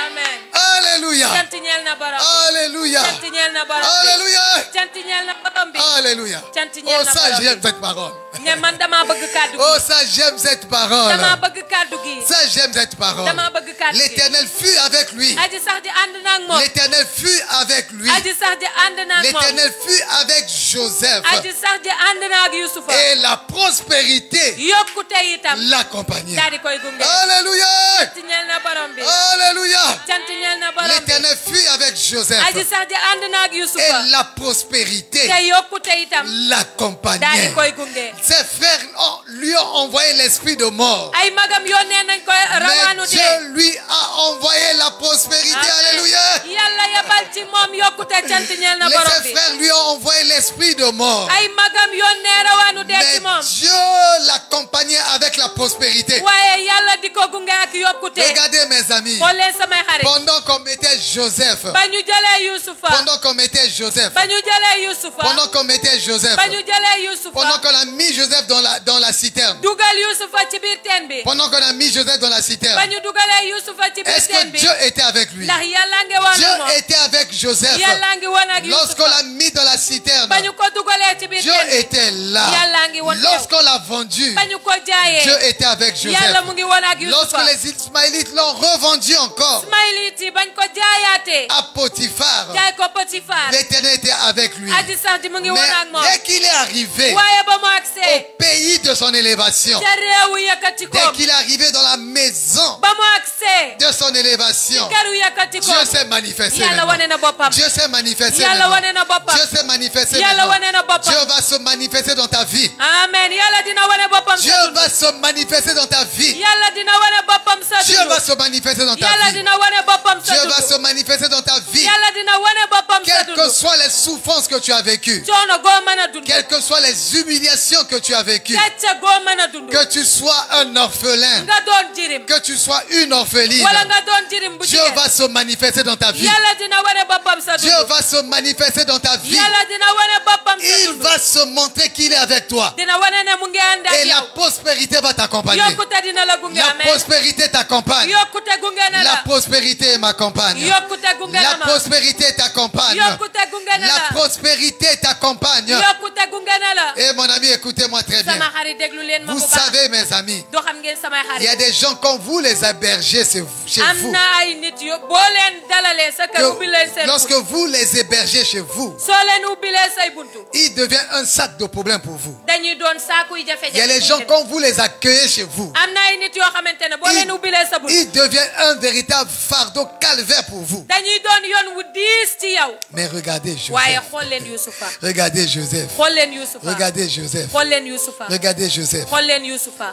amen
Alléluia.
cant ñeel na borom bi
Alléluia.
cant ñeel na borom bi
Alléluia.
cant ñeel na borom bi
Alléluia.
cant
Oh,
ñeel na
ça,
borom
j'aime
bi
cette parole.
ne man dama bëgg kàddu
Oh,
gi
ça, j'aime cette parole.
dama bëgg kàddu gi
Ça, j'aime cette parole.
dama bëgg kàddu gi
L'Éternel fut avec lui.
aji sax di ànd na ak moom
L'Éternel fut avec lui.
aji sax di ànd na ak moom
L'Éternel fut avec Joseph.
aji sax di ànd na ak Yusufa
Et la prospérité
yokkute itam
l'accompagnait.
daal di koy gunge
Alléluia.
cant ñeel na borom bi
Alléluia.
cant ñeel na borom bi
L'Éternel fut avec Joseph.
aji sax di ànd na ak
Et
Yusufa
la prospérité
te yokkute itam daal di
l'accompagnait.
koy gunge
Ses frères lui ont envoyé l'esprit de mort.
ay magam yónnee nañ ko rawaanu
Mais
dee
Dieu lui a envoyé la prospérité. Alléluia.
yàlla yabal ci moom yokkute cant ñeel na borom
Ses
bi
frères lui ont envoyé l'esprit de mort.
ay magam yónnee rawaanu dee ci
Mais
moom
Dieu l'accompagnait avec la prospérité.
waaye yàlla di ko gunge ak yokkute
Regardez mes amis.
xool leen samay xarit
Pendant qu'on mettait Joseph.
ba ñu jëlee Yusufa
Pendant qu'on mettait Joseph.
ba ñu jëlee Yusufa
Pendant qu'on mettait Joseph.
ba ñu jëlee Yusufa
Pendant qu'on a mis Joseph dans la citerne.
dugal Yusufa ci biir teen bi
Pendant qu'on a mis Joseph dans la
ba
citerne.
ñu dugalee Yusufa ci biir
Est-ce que
teen bi
Dieu était avec lui?
ndax yàlla ngi woon
Dieu
ak moom
était avec Joseph.
yàlla ngi woon ak
Lorsqu'on
Yusufa
l'a mis dans la citerne,
ba ñu ko dugalee ci biir
Dieu
teen bi
était là.
yàlla ngi woon
Lorsqu'on l'a vendu,
ba ñu ko jaayee
Dieu était avec
yàlla
Joseph.
mu ngi woon ak
Lorsque
Yusufa
les Ismaélites l'ont revendu encore
Ismaïlite yi bañ ko jaayaatee
à Potiphar,
jaay ko Potifar
l'Éternel était avec lui.
aji sax di mu ngi woon ak
Mais
moom
dès qu'il est arrivé
waaye ba mu
au
agsee
pays de son élévation,
ca réewu yëkkati
dès
koom
qu'il est arrivé dans la maison
ba mu agsee
de son élévation,
këru yëkkati
Dieu
koom
s'est manifesté.
yàlla
maintenant.
wane na boppam
Dieu s'est manifesté.
yàlla
maintenant.
wane na boppam
Dieu s'est manifesté.
yàlla
maintenant.
wane na boppam
Dieu va se manifester dans ta vie.
amen yàlla dina wane boppam
Dieu
sa dund
va se manifester dans ta vie.
yàlla dina wane boppam sa
Dieu
dund
va se manifester dans ta
yàlla
vie.
dina wane boppam sa
Dieu va
dund
se manifester dans ta vie.
yàlla dina wane boppam sa
Quelles que
dund
soient les souffrances que tu as vécues,
coono goo mën a dund
quelles que soient les humiliations que tu as vécues,
gàcce goo mën a dund
que tu sois un orphelin,
nga doon jirim
que tu sois une orpheline,
wala nga doon jirim bu
Dieu
jigéen
va se manifester dans ta vie.
yàlla dina wane boppam sa
Dieu
dund
va se manifester dans ta vie.
yàlla dina wane boppam sa
Il
dund
va se montrer qu'il est avec toi.
dina wane ne mu ngi ànd ak
Et la
yow
prospérité va t'accompagner.
yokkute dina la gunge
La
amen
prospérité t'accompagne.
yokkute gunge na
La
la
prospérité m'accompagne.
yokkute gunge na
La
ma
prospérité t'accompagne.
yokkute gunge na
La
la
prospérité t'accompagne.
yokkute gunge na la
Et mon ami, écoutez-moi très bien.
sama xarit déglu leen ma
Vous
bu baax
savez, mes amis,
doo xam ngeen samay
il y a
xarit
des gens quand vous les hébergez chez
am
vous,
na ay nit yu boo leen dalalee sa kër ubbi leen
que
seen
lorsque
bunt
vous les hébergez chez vous,
soo leen ubbilee say buntu
il devient un sac de problèmes pour vous.
dañuy doon saakuy
Il y a
jafe-jafe
les gens quand vous les accueillez chez vous,
am na ay nit yoo xamante ne boo leen ubbilee sa buntu
il devient un véritable fardeau calvaire pour vous.
dañuy doon yoon wu diis ci yow
Mais regardez
waaye
Joseph.
xool leen Yusufa
Regardez Joseph.
xool leen Yusufa
Regardez Joseph.
xool leen Yusufa
Regardez Joseph.
xool leen Yusufa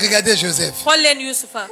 Regardez Joseph.
xool leen Yusufa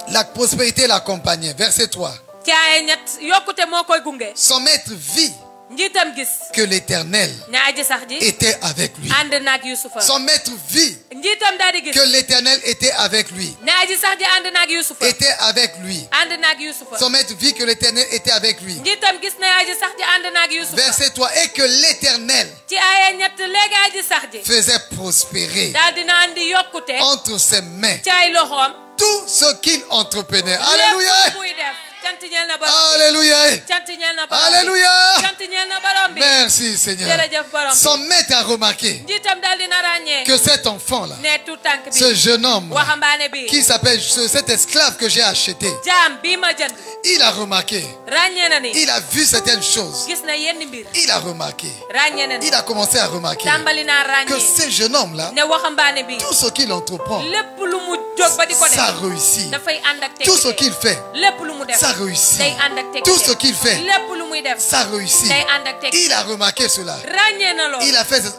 La prospérité l'accompagnait. Verset 3.
ci ay ñett yokkute moo koy gunge
Son maître vit
njiitam gis
que l'Éternel
ne aji sax ji
était avec lui.
ànd naag Yusufa
Son maître vit
njiitam daal di gis
que l'Éternel était avec lui.
ne aji sax ji ànd naag Yusufa
Était avec lui.
ànd naag Yusufa
Son maître vit que l'Éternel était avec lui.
njiitam gis ne aji sax ji ànd naag Yusufa
Verset 3. Et que l'Éternel
ci ay ñett léegi aji sax ji
faisait prospérer
daal dina andi yokkute
entre ses mains
ci ay loxoom
tout ce qu'il entreprenait. Alléluia.
lépp muy def cant ñeel na borom bi
Alléluia.
cant ñeel na borom bi
Alléluia.
cant ñeel na borom bi
Merci Seigneur.
jërëjëf borom bi
Son maître a remarqué
njiitam daal dina ràññee
que cet enfant-là,
ne tout tànk bi
ce jeune homme
waxambaane bi
qui s'appelle cet esclave que j'ai acheté,
jaam bii ma jënd
il a remarqué,
ràññee na ni
il a vu certaines choses,
gis na yenn mbir
il a remarqué,
ràññee na ni
il a commencé à remarquer
tàmbali naa
que
ràññee
ce jeune homme-là,
ne waxambaane bi
tout ce qu'il entreprend,
lépp lu mu jóg ba di ko def
ça réussit.
dafay ànd ak
Tout ce
tekkite
qu'il fait,
lépp lu mu def
ça réussit.
day ànd ak
Tout ce
tekkite
qu'il fait,
lépp lu muy def
ça réussit.
day ànd ak tekkite
Il a remarqué cela.
ràññee na loolu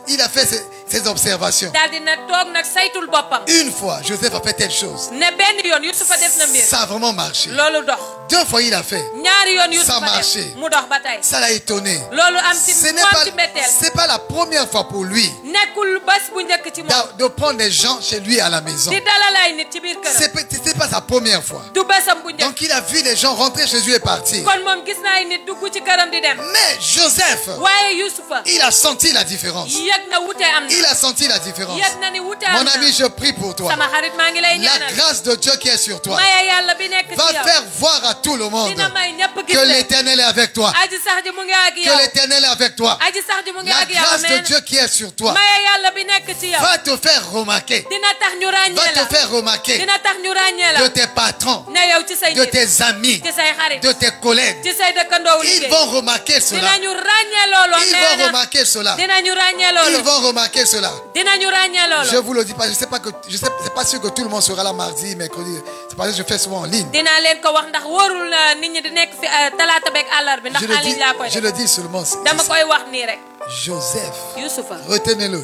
Il a fait ses observations.
daal di na toog nag saytul boppam
Une fois, Joseph a fait telle chose.
ne benn yoon Yusufa def na mbir
Ça a vraiment marché.
loolu dox
2 fois, il a fait.
ñaari yoon
Ça
Yusufa
marché.
def mu dox ba tey
Ça l'a étonné.
loolu am ci
Ce n'est
moom
pas,
ci mbetteel
c'est pas la première fois pour lui
nekkul bés bu njëkk ci moom
de prendre des gens chez lui à la maison.
di dalal ay nit ci biir këram
C'était pas sa première fois.
du bésam bu njëkk
Donc il a vu les gens rentrer chez lui et partir.
kon moom gis na ay nit dugg ci këram di dem
Mais Joseph,
waaye Yusufa
il a senti la différence.
yëg na wute am
Il
na
a senti la différence.
yëg na ni wute am
Mon
na
ami, je prie pour toi.
sama xarit maa ngi lay
La
ñaanal
grâce de Dieu qui est sur toi
maye yàlla bi nekk
va
ci yow
faire voir à tout le monde
dina may ñëpp gis
que
leen
l'Éternel est avec toi.
aji sax ji mu ngi ak
Que
yow
l'Éternel est avec toi.
aji sax ji mu ngi
La
ak yow
grâce de
amen
Dieu qui est sur toi
maye yàlla bi nekk ci yow
va te faire remarquer.
dina tax ñu
Va
ràññee
te
la
faire remarquer
dina tax ñu ràññee
de
la
tes patrons,
ne yow ci say
de
nit
tes amis,
ci say xarit
de tes collègues.
ci say dëkkandoowu
Ils
liggéey
vont remarquer cela.
dinañu ràññee loolu
Ils
nee
vont
na
remarquer cela.
dinañu ràññee
Ils
loolu
vont remarquer cela.
dinañu ràññee
Je
loolu
vous le dis pas, je sais pas que c'est pas sûr que tout le monde sera là mardi, mercredi. C'est parce que je fais souvent en ligne.
dinaa leen ko wax ndax wóorul na nit ñi di nekk fi talaata beeg àllar bi ndax en ligne laa koy
Je
def
le dis seulement.
dama koy wax nii rek
Joseph,
Yusufa
retenez-le.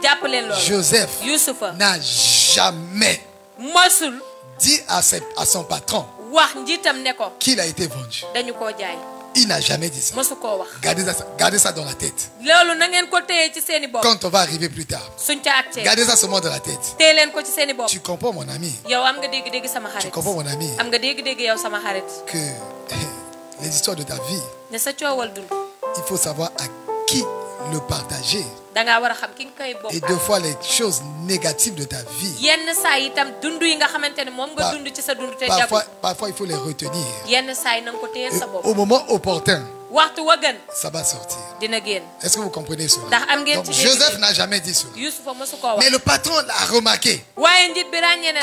jàpp leen loolu
Joseph
Yusufa
n'a jamais
mosul
dit à son patron
wax njiitam ne ko
qu'il a été vendu.
dañu koo jaay
Il n'a jamais dit ça.
mosu koo wax
Gardez ça dans la tête.
loolu na ngeen ko téye ci seeni bopp
Quand on va arriver plus tard,
suñ ca àggsee
gardez ça seulement dans la tête.
téye leen ko ci seeni bopp
Tu comprends, mon ami?
yow am nga dégg-dégg sama
Tu
xarit
comprends, mon ami,
am nga dégg-dégg yow sama xarit
que les histoires de ta vie,
ne sa coowal dund
il faut savoir à qui le partager.
dangaa war a xam ki nga koy
Et
bokk
deux fois, les choses négatives de ta vie,
yenn saa yi itam dund yi nga xamante ne moom nga dund ci sa dund te jagu
parfois il faut les retenir.
yenn saa yi na nga ko téye
Et
sa bopp
au moment opportun,
waxtu wa gën
ça va sortir.
dina génn
Est-ce que vous comprenez cela?
ndax am ngeen
Donc,
ci
Joseph
dégg-dégg
n'a jamais dit cela.
Yusufa mosu koo
Mais
wax
le patron a remarqué,
waaye njiit bi ràññee na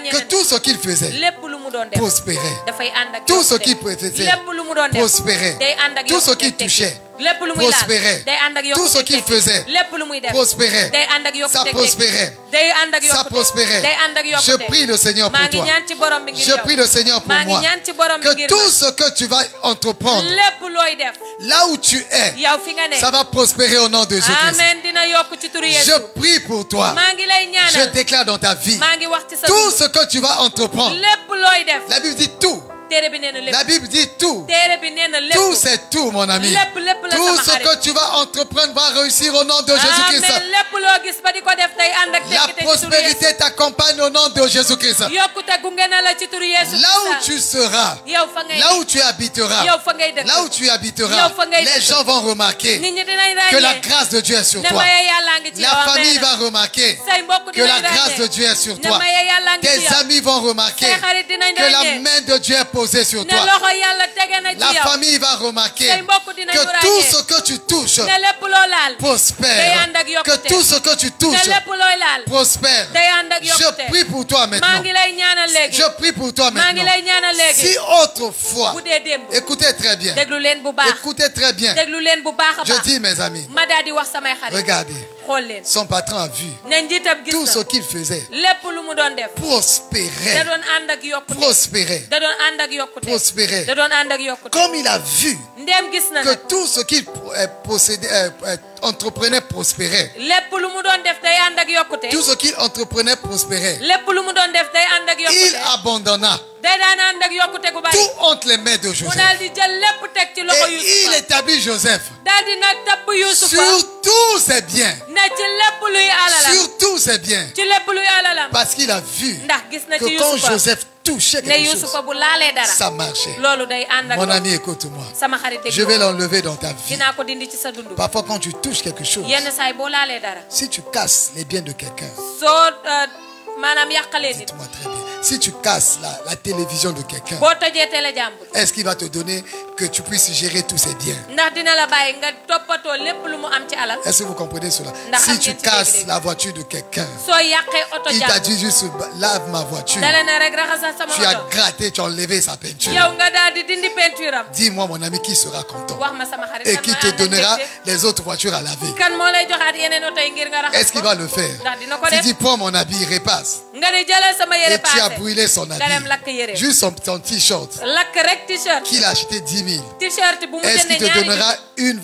ne
que tout ce qu'il faisait
lépp lu mu doon def
prospérait.
dafay ànd ak
Tout ce
yokkute.
qu'il faisait
lépp lu mu doon def
prospérait.
day ànd ak
Tout ce
yokkute
qu'il
tekki.
touchait
lépp lu muy laal
prospérait.
day ànd ak
Tout ce
yokkute
qu'il
tekki.
faisait
lépp lu muy def
prospérait.
day ànd ak yokkute
Ça
tekki.
prospérait.
day ànd ak
Ça
yokkute
prospérait.
day ànd ak
Je
yokkute
prie le Seigneur
maa
pour
ngi
toi.
ñaan ci borom bi ngir
Je
yow
prie le Seigneur pour
maa ngi
moi.
ñaan ci borom bi
Que
ngir
tout ce que tu vas entreprendre,
lépp looy def
là où tu es,
yow fi nga ne
ça va prospérer au nom de Jésus-Christ.
amen dina yokk ci turu Yeesu
Je prie pour toi.
maa ngi lay
Je
ñaanal
déclare dans ta vie,
maa ngi wax ci sa
tout
dund
ce que tu vas entreprendre.
lépp looy def
La Bible dit tout.
téere bi nee na lépp
La Bible dit tout.
téere bi nee na lépp
Tout c'est tout, mon ami.
lépp lépp la
Tout
sama
ce
xarit
que tu vas entreprendre va réussir au nom de Jésus-Christ.
amen lépp loo gis ba di ko def tey ànd ak
La
tekkite ci turu Yeesu
prospérité t'accompagne au nom de Jésus-Christ.
yokkute gunge na la ci turu Yeesu
Là où tu seras,
yow fa ngay
là où tu habiteras,
yow fa ngay dëkk
là où tu habiteras,
Yow fa ngay
les
dëkk.
gens vont remarquer
nit ñi dinañ
que la
ràññee
grâce de Dieu est sur
ne
toi.
maye yàllaa ngi ci
La
yow
famille
amen
va remarquer
say mbokk
que la
dinañ
grâce de
ràññee
Dieu est sur
ne
toi.
maye yàllaa ngi ci
Tes
yow
amis vont remarquer
say xarit dinañ
que la
ràññee
main de Dieu est posée sur
ne
toi.
loxo yàlla tege na ci
La
yow
famille va remarquer
say mbokk dinañ
que
ràññee
tout ce que tu touches
ne lépp loo laal
prospère.
day ànd ak
Que
yokkute
tout ce que tu
ne
touches
lépp looy laal
prospère.
day ànd ak yokkute
Je prie pour toi
maa
maintenant.
ngi lay ñaanal léegi
Je prie pour toi
maa ngi
maintenant.
lay ñaanal léegi
Si autrefois,
bu dee démb
écoutez très bien,
déglu leen bu baax
écoutez très bien.
déglu leen bu baax a
Je
baax
dis mes amis,
ma daal di wax samay xarit
regardez,
xool leen
son patron a vu
ne njiitam gis
tout ce
na
qu'il faisait
lépp lu mu doon def da
prospérait,
doon ànd ak yokkute
prospérait,
da doon ànd ak yokkute
prospérait.
da doon ànd ak yokkute
Comme il a vu
ndéem gis na
que
nag
tout ce qu'il possédait, entreprenait prospérait.
lépp lu mu doon def day ànd ak yokkute
Tout ce qu'il entreprenait prospérait.
lépp lu mu doon def day ànd ak
Il
yokkute
abandonna
day daan ànd ak yokkute gu bari
tout entre les mains de
mu
Joseph.
daal di jël lépp teg ci loxo
Et il
Yusufa
établit Joseph
daal di nag tabb Yusufa
sur tous ses biens.
ne ci lépp luy alalam
Sur tous ses biens.
ci lépp luy alalam
Parce qu'il a vu
ndax gis na ci
que quand
Yusufa
Joseph touchait
ne
quelque chose,
Yusufa bu laalee dara
ça marchait.
loolu day ànd ak
Mon
loolu.
ami, écoute-moi.
sama xarit dégg
Je vais l'enlever dans ta vie.
dinaa ko dindi ci sa dund
Parfois, quand tu touches quelque chose,
yenn saay boo laalee dara
si tu casses les biens de quelqu'un,
soo maanaam yàqalee nit
dites-moi très bien. Si tu casses la télévision de quelqu'un,
boo tojee télé jàmbur
est-ce qu'il va te donner que tu puisses gérer tous ces biens.
ndax dina la bàyyi nga toppatoo lépp lu mu am ci alal.
Est-ce que vous comprenez cela?
Ndax
Si
xam
tu
ngeen ci
casses
dégg-dégg.
la voiture de quelqu'un,
soo yàqee oto
il t'a
jàmm
dit juste lave ma voiture.
dala ne rek raxasal sama
Tu as
oto
gratté, tu as enlevé sa peinture.
yow nga daal di dindi peinture am.
Dis-moi mon ami qui sera content
wax ma sama xarit
et
kan
qui
mooy
te
ànd ak
donnera
mbégte.
les autres voitures à laver.
kan moo lay joxaat yeneen oto yi ngir nga raxas
Est-ce qu'il
ko
va le faire?
ndax dina ko
Tu
def
dis prends mon habit, repasse.
nga ne jëlal sama yére
Et tu as
paase
brûlé son
nga dem lakk
habit.
yére
Juste son t-shirt
lakk rek t-shirt
qu'il a acheté 10 000.
t-shirt bu mu
Est-ce qu'il
jëndee
te
ñaari
donnera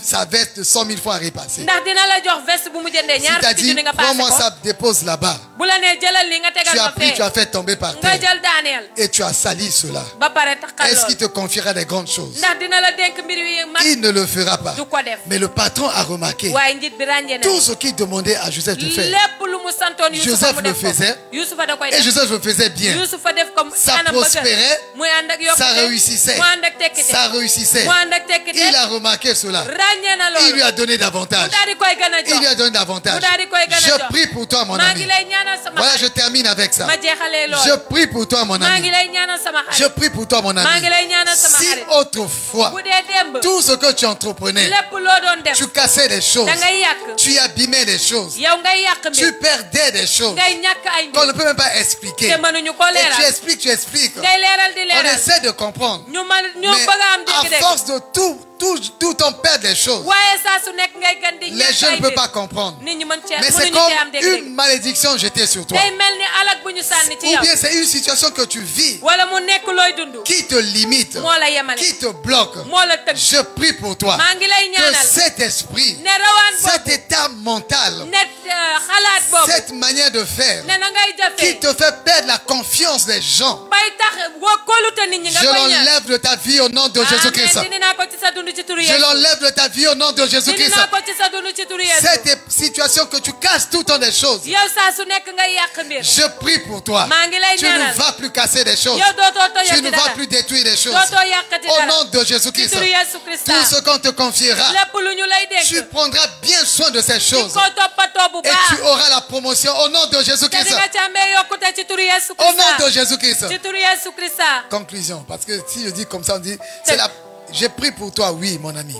sa veste de 100 000 francs à repasser?
ndax dina la jox veste bu mu jëndee
Si
ñaar
t'as
fukki
dit
junni nga paase
prends-moi
ko
ça, dépose là-bas.
bu la nee jëlal li nga tegal
Tu as
ma
pris,
fee
tu as fait tomber par
nga
terre.
jël daaneel
Et tu as sali cela.
ba pare taxal
Est-ce qu'il
lool
te confiera des grandes choses?
ndax dina la dénk mbir wi mag
Il ne le fera pas.
du ko def
Mais le patron a remarqué
waaye njiit bi ràññee na
tout ce qu'il demandait à Joseph de faire.
lépp lu mu santoon Yusufa
Joseph
mu
le
def ko
faisait.
Yusufa da koy
Et
def
Joseph le faisait bien.
Yusufa def comme
Ça
anam bëgg
prospérait,
muy ànd ak yokkute
ça réussissait.
mu ànd ak tekkite
Ça réussissait.
mu ànd ak tekkite
Il a remarqué cela.
ràññee na
Il lui
loolu
a donné
mu
davantage.
daal di koy gën a
Il lui
jox
a donné davantage.
mu daal di koy gën a
Je
jox
prie pour toi, mon
maa
ami.
ngi lay ñaanal sama
Voilà, je
xarit
termine avec ça.
ma jeexalee
Je
loolu
prie pour toi, mon
maa ngi
ami.
lay ñaanal sama
Je
xarit
prie pour toi, mon
maa
ami.
ngi lay ñaanal sama
Si
xarit
autrefois,
bu dee démb
tout ce que tu entreprenais,
lépp loo doon def
tu cassais des choses,
da ngay yàq
tu abîmais des choses,
yow ngay yàq
tu
mbir
perdais des choses
ngay ñàkk ay
qu'on
mbir
ne peut même pas expliquer.
te mënuñu ko
Et tu
leeral
expliques, tu expliques.
ngay leeral di
On
leeral
essaie de comprendre.
ñu
Mais
bëgg a am
à
dégg-dégg
force de tout on perd des choses.
waaye saa su nekk ngay gën di
Les
ñàkk
gens
ay
ne peuvent
mbir
pas comprendre.
nit ñi mën cee
Mais c'est
mënuñu cee am
comme
dégg-dégg
une malédiction jetée sur toi.
day mel ni alak bu ñu sànni ci
Ou
yow
bien c'est une situation que tu vis
wala mu nekk looy dund
qui te limite,
moo la yemale
qui te bloque.
moo la tënk
Je prie pour toi
maa ngi lay
que
ñaanal
cet esprit,
ne rawaan
cet
boobu
état mental,
net xalaat boobu
cette manière de faire
ne na ngay
qui
jëfee
te fait perdre la confiance des gens,
bay tax woo kóolute nit ñi nga
je
koy ñaan
l'enlève de ta vie au nom de Jésus-Christ.
amiin dindi naa ko ci sa dund ci turu
Je
Yeesu
l'enlève de ta vie au nom de
dindi
Jésus-Christ.
naa ko ci sa dund ci turu Yeesu
Cette situation que tu casses tout le temps des choses,
yow saa su nekk ngay yàq mbir
je prie pour toi.
maa ngi lay
Tu ne
ñaanal
vas plus casser des choses.
yow dootoo
Tu ne
tojati
vas
dara
plus détruire des choses.
dootoo yàqati
Au
dara
nom de
ci
Jésus-Christ,
turu Yeesu Krista
tout ce qu'on te confiera,
lépp lu ñu lay
tu
dénk
prendras bien soin de ces
di
choses.
ko toppatoo bu
Et tu
baax
auras la promotion au nom de
te di
Jésus-Christ.
nga ci amee yokkute ci turu Yeesu
Au nom
Krista
de Jésus-Christ.
ci turu Yeesu Krista
Conclusion. Parce que si je dis comme ça, on dit, c'est la... J'ai pris pour toi, oui, mon ami.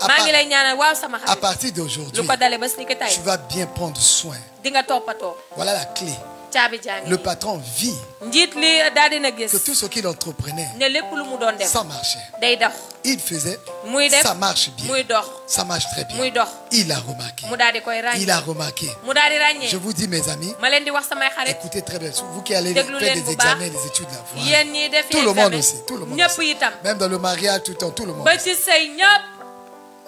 maa ngi lay ñaanal waaw sama
À
xarit
partir
lu
d'aujourd'hui,
ko dale ba si ni ki tey
tu vas bien prendre soin.
di nga toppatoo
Voilà la clé.
caabi jaa ngi
Le
nii.
patron vit
njiit li daal dina gis
que tout ce qu'il entreprenait,
ne lépp lu mu doon def
ça marchait.
day dox
Il faisait,
muy def
ça marche bien.
muy dox
Ça marche très bien.
muy dox
Il a remarqué.
mu daal di koy
Il
ràññee
a remarqué.
mu daal di
Je
ràññee
vous dis, mes amis,
ma leen di wax samay xarit
écoutez très bien. Vous qui allez
Déglu
faire
leen
des
bu baax.
examens, des études, la voix.
yéen ñii def
Tout le monde
examen
aussi. Tout le monde
ñëpp
aussi.
itam
Même dans le mariage, tout le temps, tout le monde.
ba ci sëy ñëpp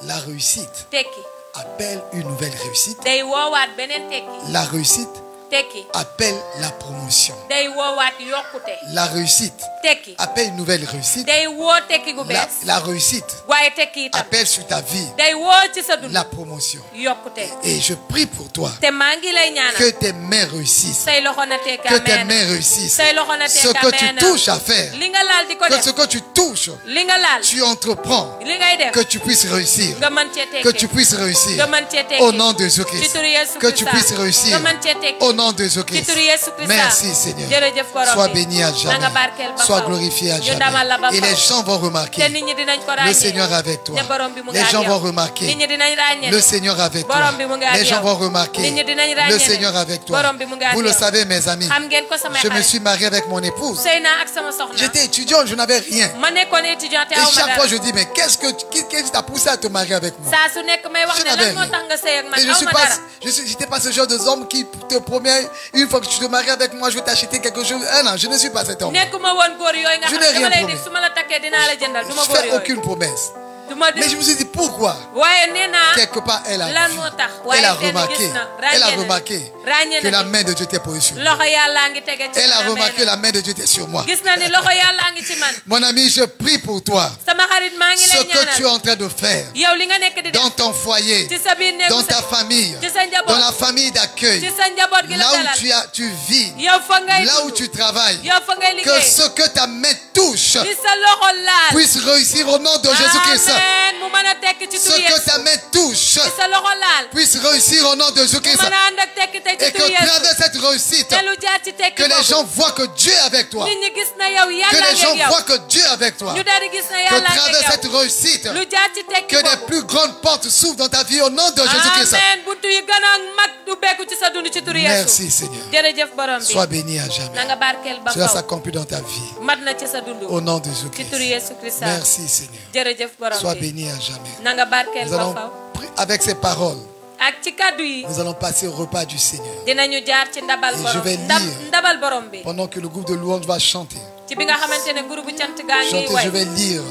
La réussite
tekki
appelle une nouvelle réussite.
day woowaat beneen tekki
La réussite
tekki
appelle la promotion.
day woowaat yokkute
La réussite
tekki
appelle une nouvelle réussite.
day woo tekki gu bees
La réussite
waaye tekki itam
appelle sur ta vie
day woo ci sa dund
la promotion.
yokkute
Et je prie pour toi
te maa ngi lay
que
ñaanal
tes mains réussissent.
say loxo na tekk
Que tes
ameen
mains réussissent.
say loxo na
Ce
tekk
que tu
ameen
touches à faire,
li nga laal di ko
que
def
ce que tu touches,
li nga laal
tu entreprends,
li ngay def
que tu puisses réussir.
nga mën cee
Que
tekki
tu puisses réussir.
nga mën cee tekki
Au nom de
ci
Jésus-Christ.
turu Yeesu
Que tu
Krista
puisses réussir.
nga mën cee tekki
Au nom de
ci
Jésus-Christ.
turu Yeesu Krista
Merci Seigneur.
jërëjëf borom
Sois
bi
béni à
na nga
jamais.
barkeel ba
Sois
faw.
glorifié à
ñu damal la ba
jamais. Et les
faw.
gens vont
te
remarquer
nit ñi dinañ ko
le
ràññee
Seigneur avec toi.
ne borom bi mu ngi
Les
ak
gens
yow.
vont
nit
remarquer
ñi dinañ ràññee
le Seigneur avec toi.
borom bi mu ngi ak
Les gens
yow.
vont remarquer
nit ñi dinañ
le
ràññee
Seigneur avec toi.
borom bi mu ngi ak
Vous le
yow.
savez mes amis.
xam ngeen ko samay
Je me
xarit
suis marié avec mon épouse.
sëy naa ak sama soxna
J'étais étudiant, je n'avais rien.
ma nekkoon étudiant te
Et
aw ma
chaque
dara
fois je dis mais qu'est-ce qui t'a poussé à te marier avec moi?
saa su nekk may wax
Je
ne
n'avais
lan moo
rien.
tax nga sëy ak man
Et je
aw
suis
ma
pas,
dara
j'étais pas ce genre d'homme qui te promet une fois que tu te maries avec moi, je vais t'acheter quelque chose. Ah non, je ne suis pas cet homme.
nekkuma woon góor yooyu nga
Je
xam
n'ai
ne dama
rien
lay
promis.
dig su ma la takkee dinaa la jëndal du ma
Je
góor
fais
yooyu
aucune promesse.
du ma dig
Mais je me suis dit pourquoi?
waaye nee naa
Quelque part, elle a
lan
vu.
moo tax
Elle a
waaye kenn
remarqué.
gis na
Elle a
ràññee na
remarqué
ràññee
que la
na
main de Dieu était posée sur moi.
loxo yàllaa ngi tege ci
Elle a
man
remarqué que
amee
la main de Dieu était sur moi.
na gis na ni loxo yàllaa ngi ci man
Mon ami, je prie pour toi.
sama xarit maa ngi
Ce
lay
que tu es
ñaanal
en train de faire
yow li nga nekk di def
dans ton foyer,
ci sa biir néegu
dans ta
sa
famille,
ci sa njaboot
dans la famille d'accueil,
ci sa njaboot gi la
là où
dalal
tu vis,
yow fa ngay
là où
dund
tu travailles,
yow fa ngay
que
liggéey
ce que ta main touche
li sa loxo laal
puisse réussir au nom de Jésus-Christ.
amen mu mën a tekk ci
Ce
turu
que
Yeesu
ta main touche
li sa loxo laal
puisse réussir au nom de
mu
Jésus-Christ.
mën a ànd ak tekk tey
Et
ci turu
que
Yeesu
travers cette réussite.
te lu jaar ci tekki
Que les
boobu.
gens voient que Dieu est avec toi.
nit ñi gis na yow
Que
yàlla
les gens
ngeeg yow.
voient que Dieu est avec toi.
ñu daal di gis na
Que
yàlla
travers
ngeeg
cette
yow.
réussite,
lu jaar ci tekki
que des
boobu.
plus grandes portes s'ouvrent dans ta vie au nom de Jésus-Christ.
amen buntu yi gën a mag du bekku ci sa dund ci turu Yeesu.
Merci Seigneur.
jërëjëf borom bi.
Sois béni à
na
jamais.
nga barkeel ba
Cela
faw.
s'accomplit dans ta vie.
mat na ci sa dund.
Au nom de
ci turu
Jésus-Christ.
Yeesu Christ.
Merci Seigneur.
jërëjëf borom
Sois
bi.
béni à jamais.
na nga barkeel
Nous
ba
allons,
faw.
avec ces paroles,
ak ci kàddu yi.
nous allons passer au repas du Seigneur.
dinañu jaar ci ndabal
Et
borom
je vais
ndab
lire.
ndabal borom bi.
Pendant que le groupe de louange va chanter.
ci bi nga xamante ne groupe bu cant gaa ngi
Chanter, je
way.
vais lire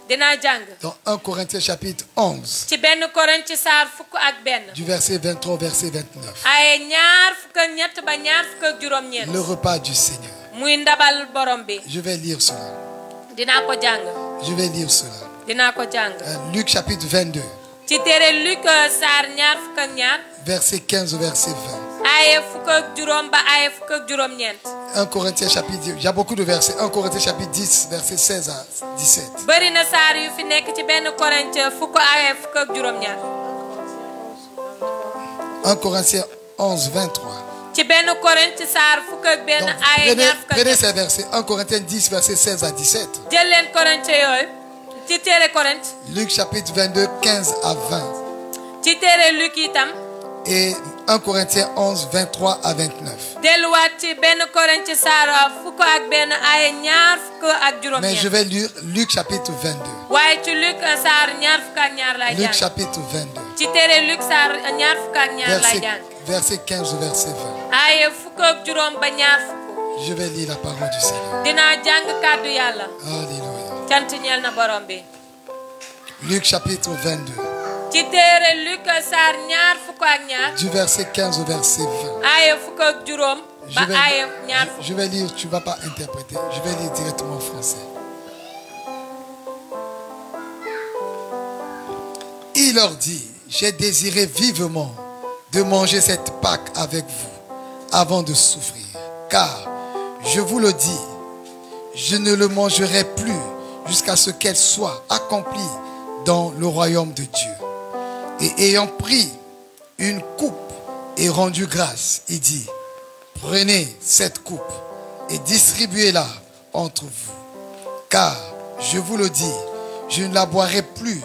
dinaa jàng.
dans 1 Corinthiens chapitre 11,
ci benn Korent ci saar fukk ak benn.
du verset 23 au verset 29.
ay ñaar fukk ak ñett ba ñaar fukk ak juróom-ñeent.
Le repas du Seigneur.
muy ndabal borom bi.
Je vais lire cela.
dinaa ko jàng.
Je vais lire cela.
dinaa ko jàng.
Luc chapitre 22,
ci téere Luc saar ñaar fukk ak ñaar.
verset 15 au verset 20.
aaye fukk ak juróom ba aaye fukk ak juróom-ñeent.
1 Corinthiens chapitre 10, il y a beaucoup de versets. 1 Corinthiens chapitre 10, verset 16 à 17.
bëri na saar yu fi nekk ci benn Korent fukk aaye fukk ak juróom-ñaar.
1 Corinthiens 11, 23.
ci benn Korent saar fukk ak benn
Donc,
aaye ñaar fukk ak
prenez
ñett.
ces versets. 1 Corinthiens 10, verset 16 à 17.
jël leen Korent yooyu ci téere Korent.
Luc chapitre 22, 15 à 20.
ci téere Luc itam.
Et 1 Corinthiens 11, 23 à 29.
delluwaat ci benn Korent saar fukk ak benn aaye ñaar fukk ak
Mais
juróom-ñeent.
je vais lire Luc chapitre 22.
waaye ci Luc saar ñaar fukk ak ñaar lay
Luc
jàng.
chapitre 22.
ci téere Luc saar ñaar fukk ak ñaar lay
Verset,
jàng.
verset 15 au verset 20.
aaye fukk ak juróom ba ñaar fukk.
Je vais lire la parole du Seigneur.
dinaa jàng kàddu yàlla.
Alléluia.
cant ñeel na borom bi.
Luc chapitre 22.
ci téere Luc saar ñaar fukk ak ñaar.
Du verset 15 au verset 20.
aaye fukk ak juróom ba aaye ñaar fukk.
je vais lire, tu ne vas pas interpréter. Je vais lire directement en français. Il leur dit, j'ai désiré vivement de manger cette Pâque avec vous avant de souffrir. Car, je vous le dis, je ne le mangerai plus jusqu'à ce qu'elle soit accomplie dans le royaume de Dieu. Et ayant pris une coupe et rendu grâce, il dit, prenez cette coupe et distribuez-la entre vous. Car, je vous le dis, je ne la boirai plus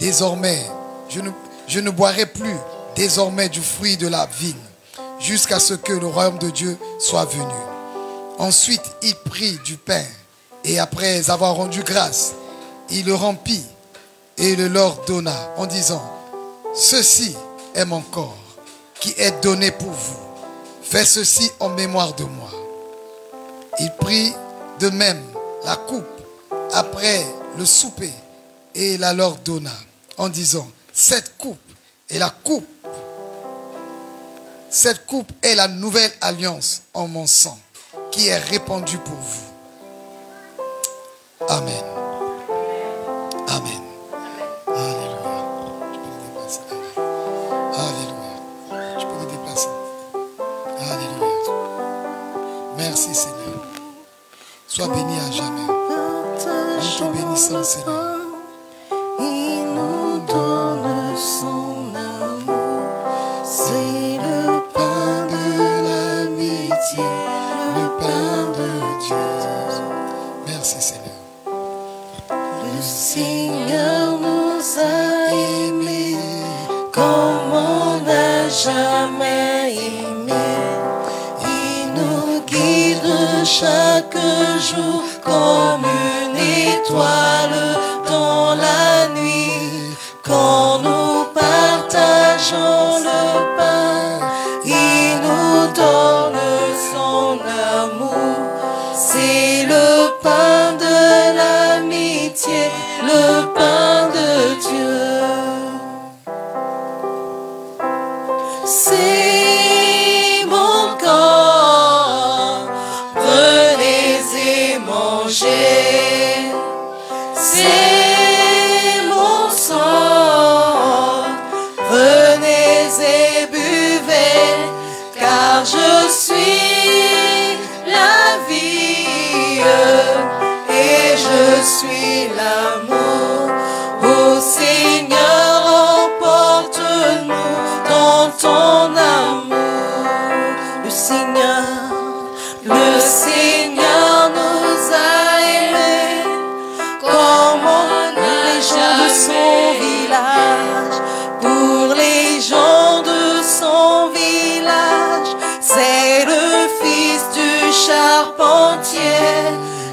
désormais, je ne boirai plus désormais du fruit de la vigne, jusqu'à ce que le royaume de Dieu soit venu. Ensuite, il prit du pain, et après avoir rendu grâce, il le remplit et le leur donna, en disant, ceci est mon corps, qui est donné pour vous. Faites ceci en mémoire de moi. Il prit de même la coupe après le souper, et la leur donna, en disant, cette coupe est la nouvelle alliance en mon sang, qui est répandue pour vous. Amen. Amen. Alléluia. Je peux me déplacer. Alléluia. Merci Seigneur. Sois béni à jamais. Nous te bénissons Seigneur.
Il nous donne son amour. C'est le pain de l'amitié, le pain de Dieu.
Merci Seigneur.
Le Seigneur nous a aimés comme on n'a jamais aimé. Il nous guide chaque jour comme une étoile dans la nuit. Quand nous partageons le pain, il nous donne son amour. C'est le pain de l'amitié, le pain de Dieu. C'est mon corps, prenez et mangez. C'est mon sang, prenez et buvez, car je suis la vie et je suis l'amour. Ô Seigneur, emporte-nous dans ton amour. Le Seigneur nous a aimés, comme les gens de son village. Pour les gens de son village, c'est le fils du charpentier.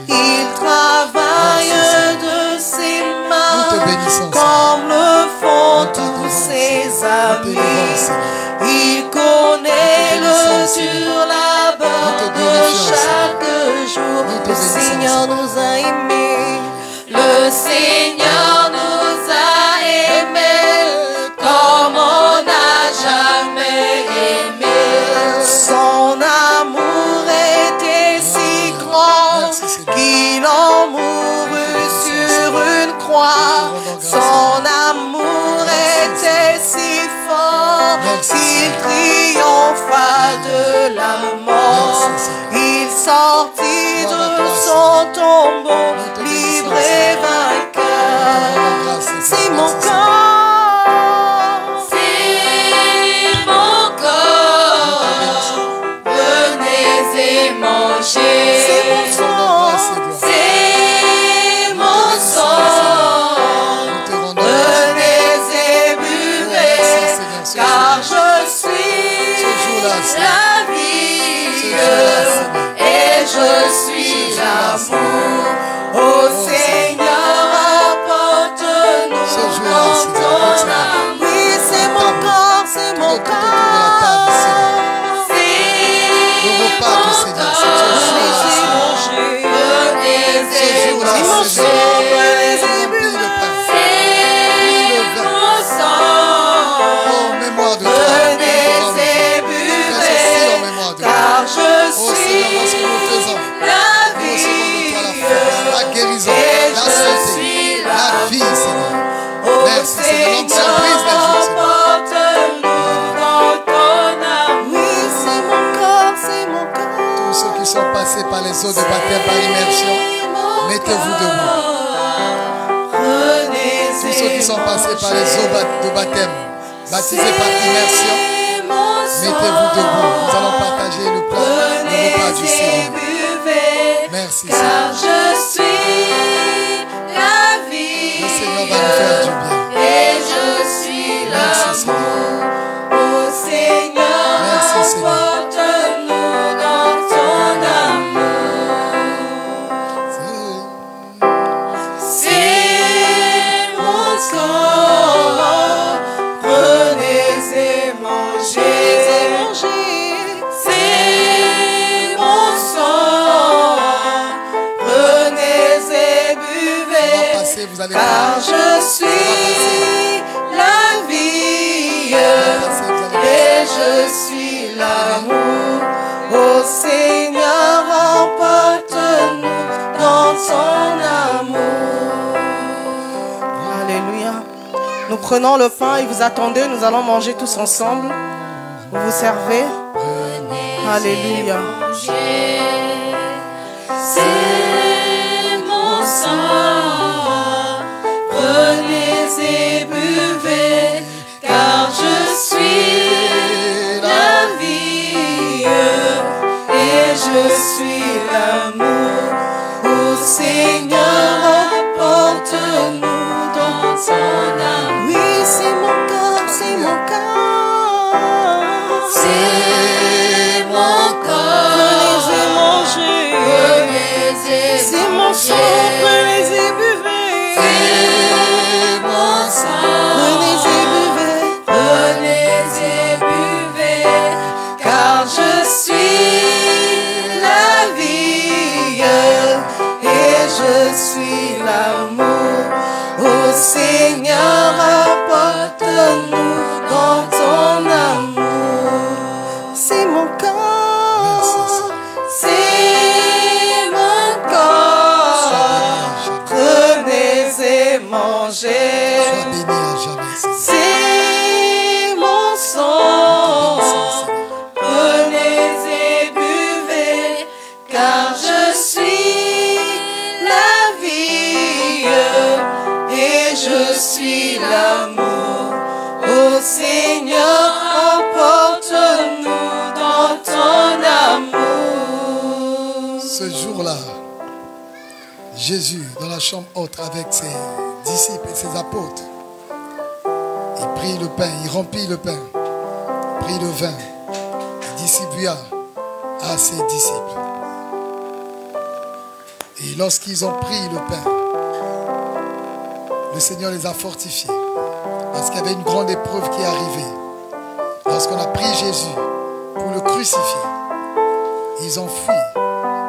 Il travaille de ses mains, comme le font tous ses amis. Il connaît le dur labeur de chaque jour. Le Seigneur nous a aimés. Le Seigneur nous a aimés comme on n'a jamais aimé. Son amour était si grand qu'il en mourut sur une croix. Son amour était si fort qu'il triompha de la mort. Il sortit de son tombeau, libre et vainqueur. C'est mon corps, c'est mon corps. Venez et mangez. C'est mon sang, c'est mon sang. Venez et buvez, car je suis la vie et je suis l'amour. Ô Seigneur, apporte-nous dans ton amour. Oui, c'est mon corps, c'est mon corps. C'est mon corps. Venez et mangez. Venez et buvez. C'est mon sang. Venez et buvez, car je suis la vie,
la guérison,
et
la
je
santé,
suis
la vie, Seigneur. Merci, c'est le nom de
Seigneur,
surprise des jours,
emporte-nous dans ton amour. Oui, c'est mon corps, c'est mon corps.
Tous ceux qui sont passés par les eaux de baptême par immersion, mettez-vous debout. Tous ceux qui sont passés par les eaux de baptême, baptisés par immersion, mettez-vous debout. Nous allons partager le repas du Seigneur. Merci,
car
Seigneur.
je suis la vie.
Le Seigneur va nous faire du bien.
Et je suis l'amour. Ô Seigneur,
Merci, Seigneur.
emporte-nous dans ton amour. C'est mon corps. Prenez et mangez. C'est mon sang. Prenez et buvez.
Passer, vous allez
Car je suis la vie et je suis l'amour. Ô Seigneur, emporte-nous dans ton amour. Alléluia. Nous prenons le pain et vous attendez, nous allons manger tous ensemble. Vous vous servez. Alléluia. C'est mon sang. Prenez et buvez, car je suis la vie et je suis l'amour. Ô Seigneur, emporte-nous dans ton amour. Oui, c'est mon corps, c'est mon corps. C'est mon corps. Venez et mangez. Venez et c'est mon sang, prenez et buvez. C'est mon sang. Venez et buvez. Venez et buvez, car je suis la vie et je suis l'amour. Ô Seigneur, apporte-nous dans ton amour. C'est mon corps, c'est mon corps. Prenez et mangez.
Sois béni jour-là, Jésus, dans la chambre haute avec ses disciples et ses apôtres, il prit le pain, il remplit le pain, prit le vin, il distribua à ses disciples. Et lorsqu'ils ont pris le pain, le Seigneur les a fortifiés. Parce qu'il y avait une grande épreuve qui est arrivée. Lorsqu'on a pris Jésus pour le crucifier, ils ont fui,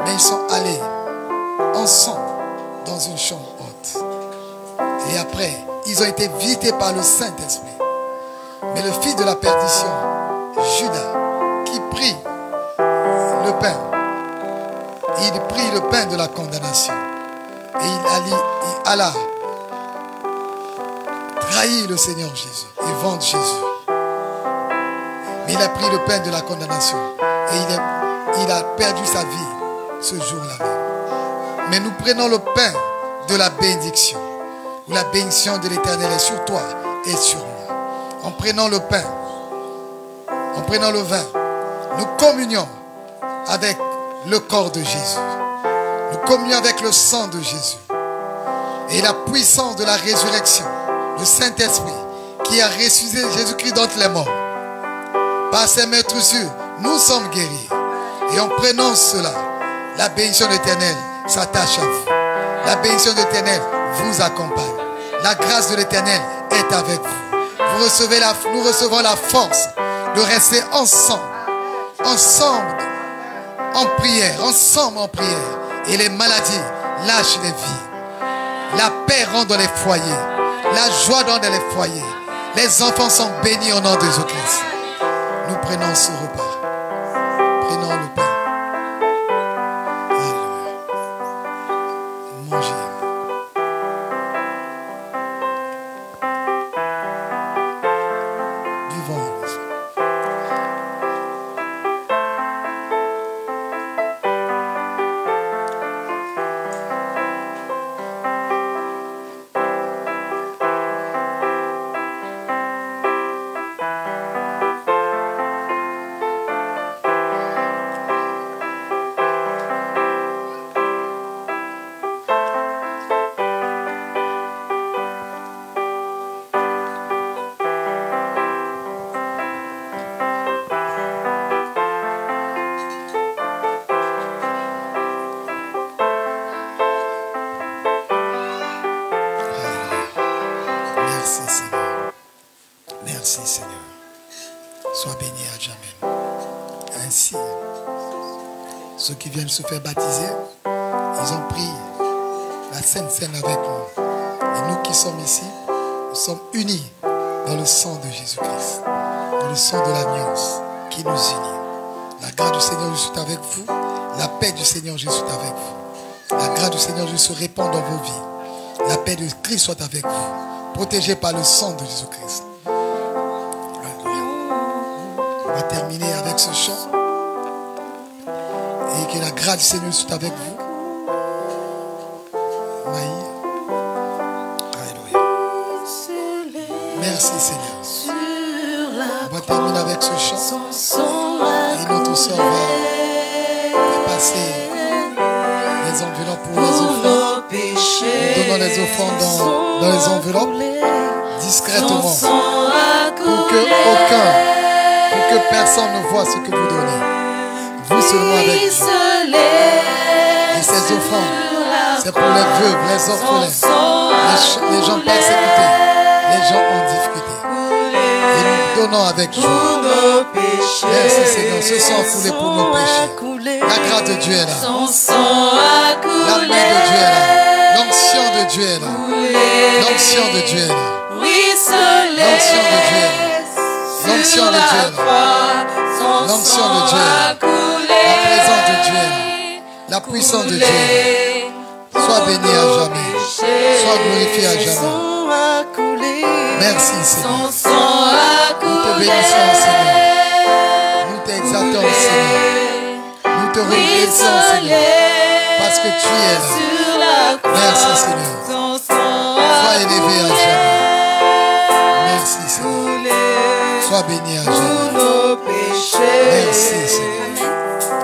mais ils sont allés ensemble dans une chambre haute. Et après, ils ont été visités par le Saint-Esprit. Mais le fils de la perdition, Judas, qui prit le pain, il prit le pain de la condamnation. Et il alla trahir le Seigneur Jésus et vendre Jésus. Mais il a pris le pain de la condamnation et il a perdu sa vie ce jour-là même. Mais nous prenons le pain de la bénédiction, où la bénédiction de l'Éternel est sur toi et sur moi. En prenant le pain, en prenant le vin, nous communions avec le corps de Jésus. Nous communions avec le sang de Jésus. Et la puissance de la résurrection, le Saint-Esprit qui a ressuscité Jésus-Christ d'entre les morts. Par ses meurtrissures, nous sommes guéris. Et en prenant cela, la bénédiction de l'Éternel s'attache à vous. La bénédiction de l'Éternel vous accompagne. La grâce de l'Éternel est avec vous. Nous recevons la force de rester ensemble en prière, ensemble en prière. Et les maladies lâchent les vies. La paix rentre dans les foyers. La joie dans les foyers. Les enfants sont bénis au nom de Jésus-Christ. Nous prenons ce repas. Prenons le pain. Alléluia. Mangez. Vivons. Merci Seigneur. Merci Seigneur. Sois béni à jamais. Ainsi, ceux qui viennent se faire baptiser, ils ont pris la Sainte Seine avec nous. Et nous qui sommes ici, nous sommes unis dans le sang de Jésus-Christ, dans le sang de l'alliance qui nous unit. La grâce du Seigneur Jésus est avec vous. La paix du Seigneur Jésus est avec vous. La grâce du Seigneur Jésus se répand dans vos vies. La paix de Christ soit avec vous. Protégé par le sang de Jésus-Christ. On va terminer avec ce chant. Et que la grâce du Seigneur soit avec vous. Alléluia. Merci Seigneur. On va terminer avec ce chant. Et notre soeur va passer les enveloppes pour les offrandes. Nous donnons les offrandes dans les enveloppes discrètement pour que personne ne voit ce que vous donnez. Vous seulement avec Dieu. Et ces offrandes, c'est pour les veuves, les orphelins, les gens persécutés, les gens en difficulté. Et nous donnons avec Dieu. Merci Seigneur, ce sang a coulé pour nos péchés. La grâce de Dieu est là. L'amour de Dieu est là. L'onction de Dieu est là. L'onction de Dieu est là. L'onction de Dieu est là. L'onction de Dieu est là. L'onction de Dieu est là. La présence de Dieu est là. La puissance de Dieu est là. Sois béni à jamais. Sois glorifié à jamais. Merci Seigneur. Nous te bénissons Seigneur. Nous t'exaltons Seigneur. Nous te remercions Seigneur. Parce que tu es là. Merci Seigneur. Sois élevé à jamais. Merci Seigneur. Sois béni à jamais. Merci Seigneur.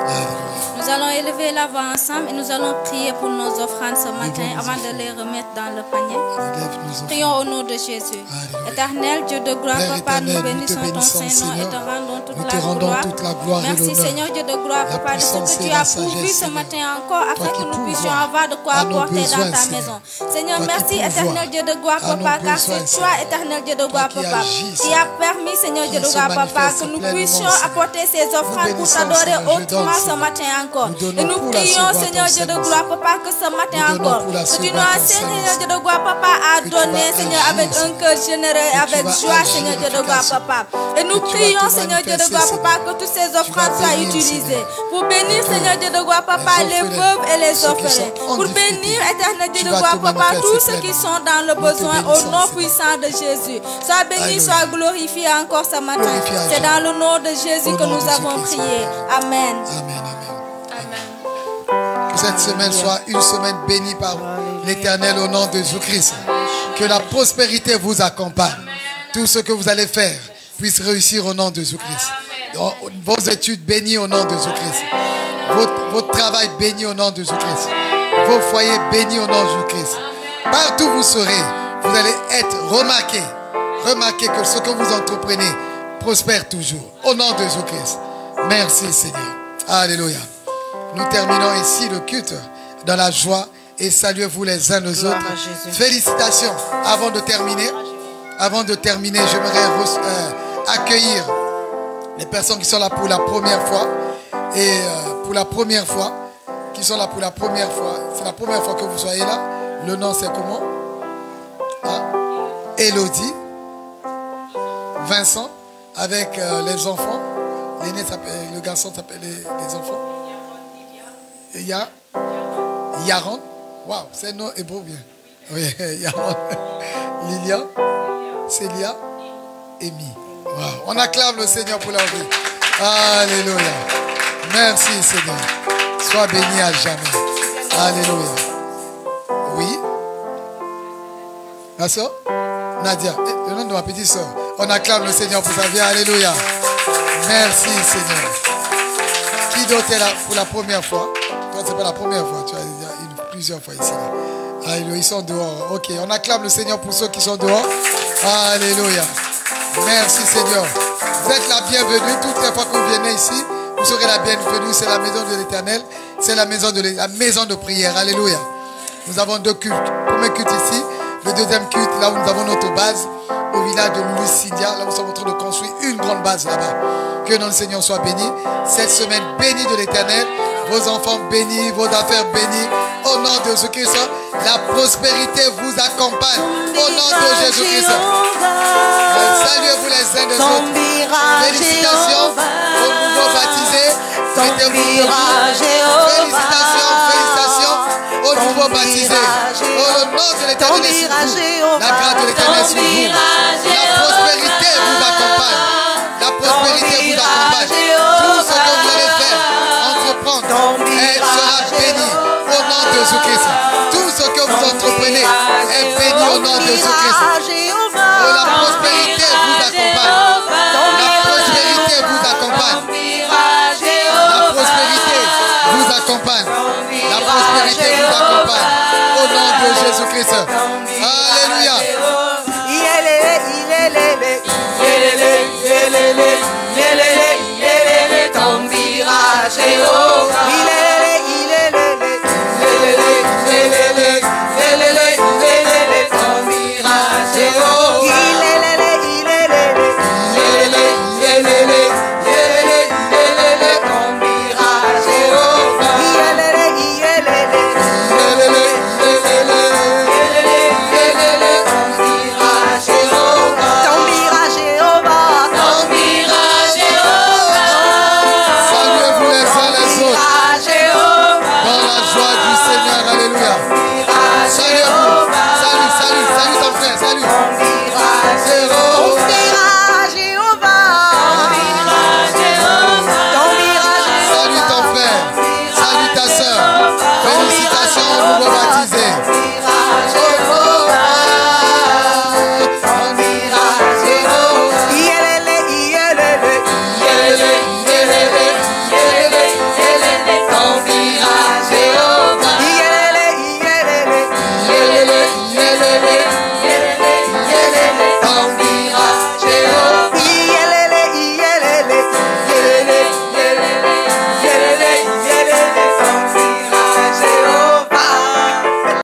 Alléluia.
Nous allons élever
lever la voix ensemble et nous allons prier pour nos offrandes ce matin avant de les remettre dans le panier. Prions au nom de Jésus. Éternel Dieu de gloire, Papa, nous bénissons ton Saint-Nom et te rendons toute la gloire. Merci Seigneur Dieu de gloire, Papa, de ce que tu as pourvu ce matin encore afin que nous puissions avoir de quoi apporter dans ta maison. Seigneur, merci Éternel Dieu de gloire, Papa, car c'est toi, Éternel Dieu de gloire, Papa, qui a permis, Seigneur Dieu de gloire, Papa, que nous puissions apporter ces offrandes pour t'adorer autrement ce matin encore. Et nous prions, Seigneur Dieu de gloire, Papa, que ce matin encore, que tu nous enseignes, Seigneur Dieu de gloire, Papa, à donner, Seigneur, avec un cœur généreux, avec joie, Seigneur Dieu de gloire, Papa. Et nous prions, Seigneur Dieu de gloire, Papa, que toutes ces offrandes soient utilisées pour bénir, Seigneur Dieu de gloire, Papa, les veuves et les orphelins. Pour bénir, Éternel Dieu de gloire, Papa, tous ceux qui sont dans le besoin au nom puissant de Jésus. Sois béni, sois glorifié encore ce matin. C'est dans le nom de Jésus que nous avons prié. Amen.
Que cette semaine soit une semaine bénie par l'Éternel au nom de Jésus-Christ. Que la prospérité vous accompagne. Tout ce que vous allez faire puisse réussir au nom de Jésus-Christ. Vos études bénies au nom de Jésus-Christ. Votre travail béni au nom de Jésus-Christ. Vos foyers bénis au nom de Jésus-Christ. Partout où vous serez, vous allez être remarqués. Remarquez que ce que vous entreprenez prospère toujours. Au nom de Jésus-Christ. Merci Seigneur. Alléluia. Nous terminons ici le culte dans la joie et saluez-vous les uns les autres. Félicitations. Avant de terminer, j'aimerais accueillir les personnes qui sont là pour la première fois. Et pour la première fois, qui sont là pour la première fois, c'est la première fois que vous soyez là. Le nom c'est comment? Elodie, Vincent, avec les enfants. L'aîné s'appelle, le garçon s'appelle les enfants. Et il y a Yaron. Waouh, c'est un nom hébreu bien. Oui, Yaron, Lilia, Célia, Amy. Wow. On acclame le Seigneur pour leur vie. Alléluia. Merci Seigneur. Sois béni à jamais. Alléluia. Oui. Ma soeur Nadia, le nom de ma petite soeur. On acclame le Seigneur pour sa vie. Alléluia. Merci Seigneur. Qui d'autre est là pour la première fois? Toi, c'est pas la première fois. Tu as déjà plusieurs fois ici. Alléluia. Ils sont dehors. Ok. On acclame le Seigneur pour ceux qui sont dehors. Alléluia. Merci Seigneur. Vous êtes la bienvenue. Toutes les fois que vous venez ici, vous serez la bienvenue. C'est la maison de l'Éternel. C'est la maison de prière. Alléluia. Nous avons deux cultes. Premier culte ici. Le deuxième culte, là où nous avons notre base, au village de Lucindia. Là où nous sommes en train de construire une grande base là-bas. Que notre Seigneur soit béni. Cette semaine bénie de l'Éternel. Vos enfants bénis, vos affaires bénies. Au nom de Jésus-Christ, la prospérité vous accompagne. Au nom de Jésus-Christ. Saluez-vous les uns des autres. Félicitations aux nouveaux baptisés. Mettez-vous debout. Félicitations aux nouveaux baptisés. Au nom de l'Éternel est sur vous. La grâce de l'Éternel est sur vous. La prospérité vous accompagne. La prospérité vous accompagne. Tout ce que vous allez faire, entreprendre, elle sera bénie au nom de Jésus-Christ. Tout ce que vous entreprenez est béni au nom de Jésus-Christ. Oh, la prospérité vous accompagne. La prospérité vous accompagne. La prospérité vous accompagne. La prospérité vous accompagne. Au nom de Jésus-Christ. Alléluia.
Alléluia.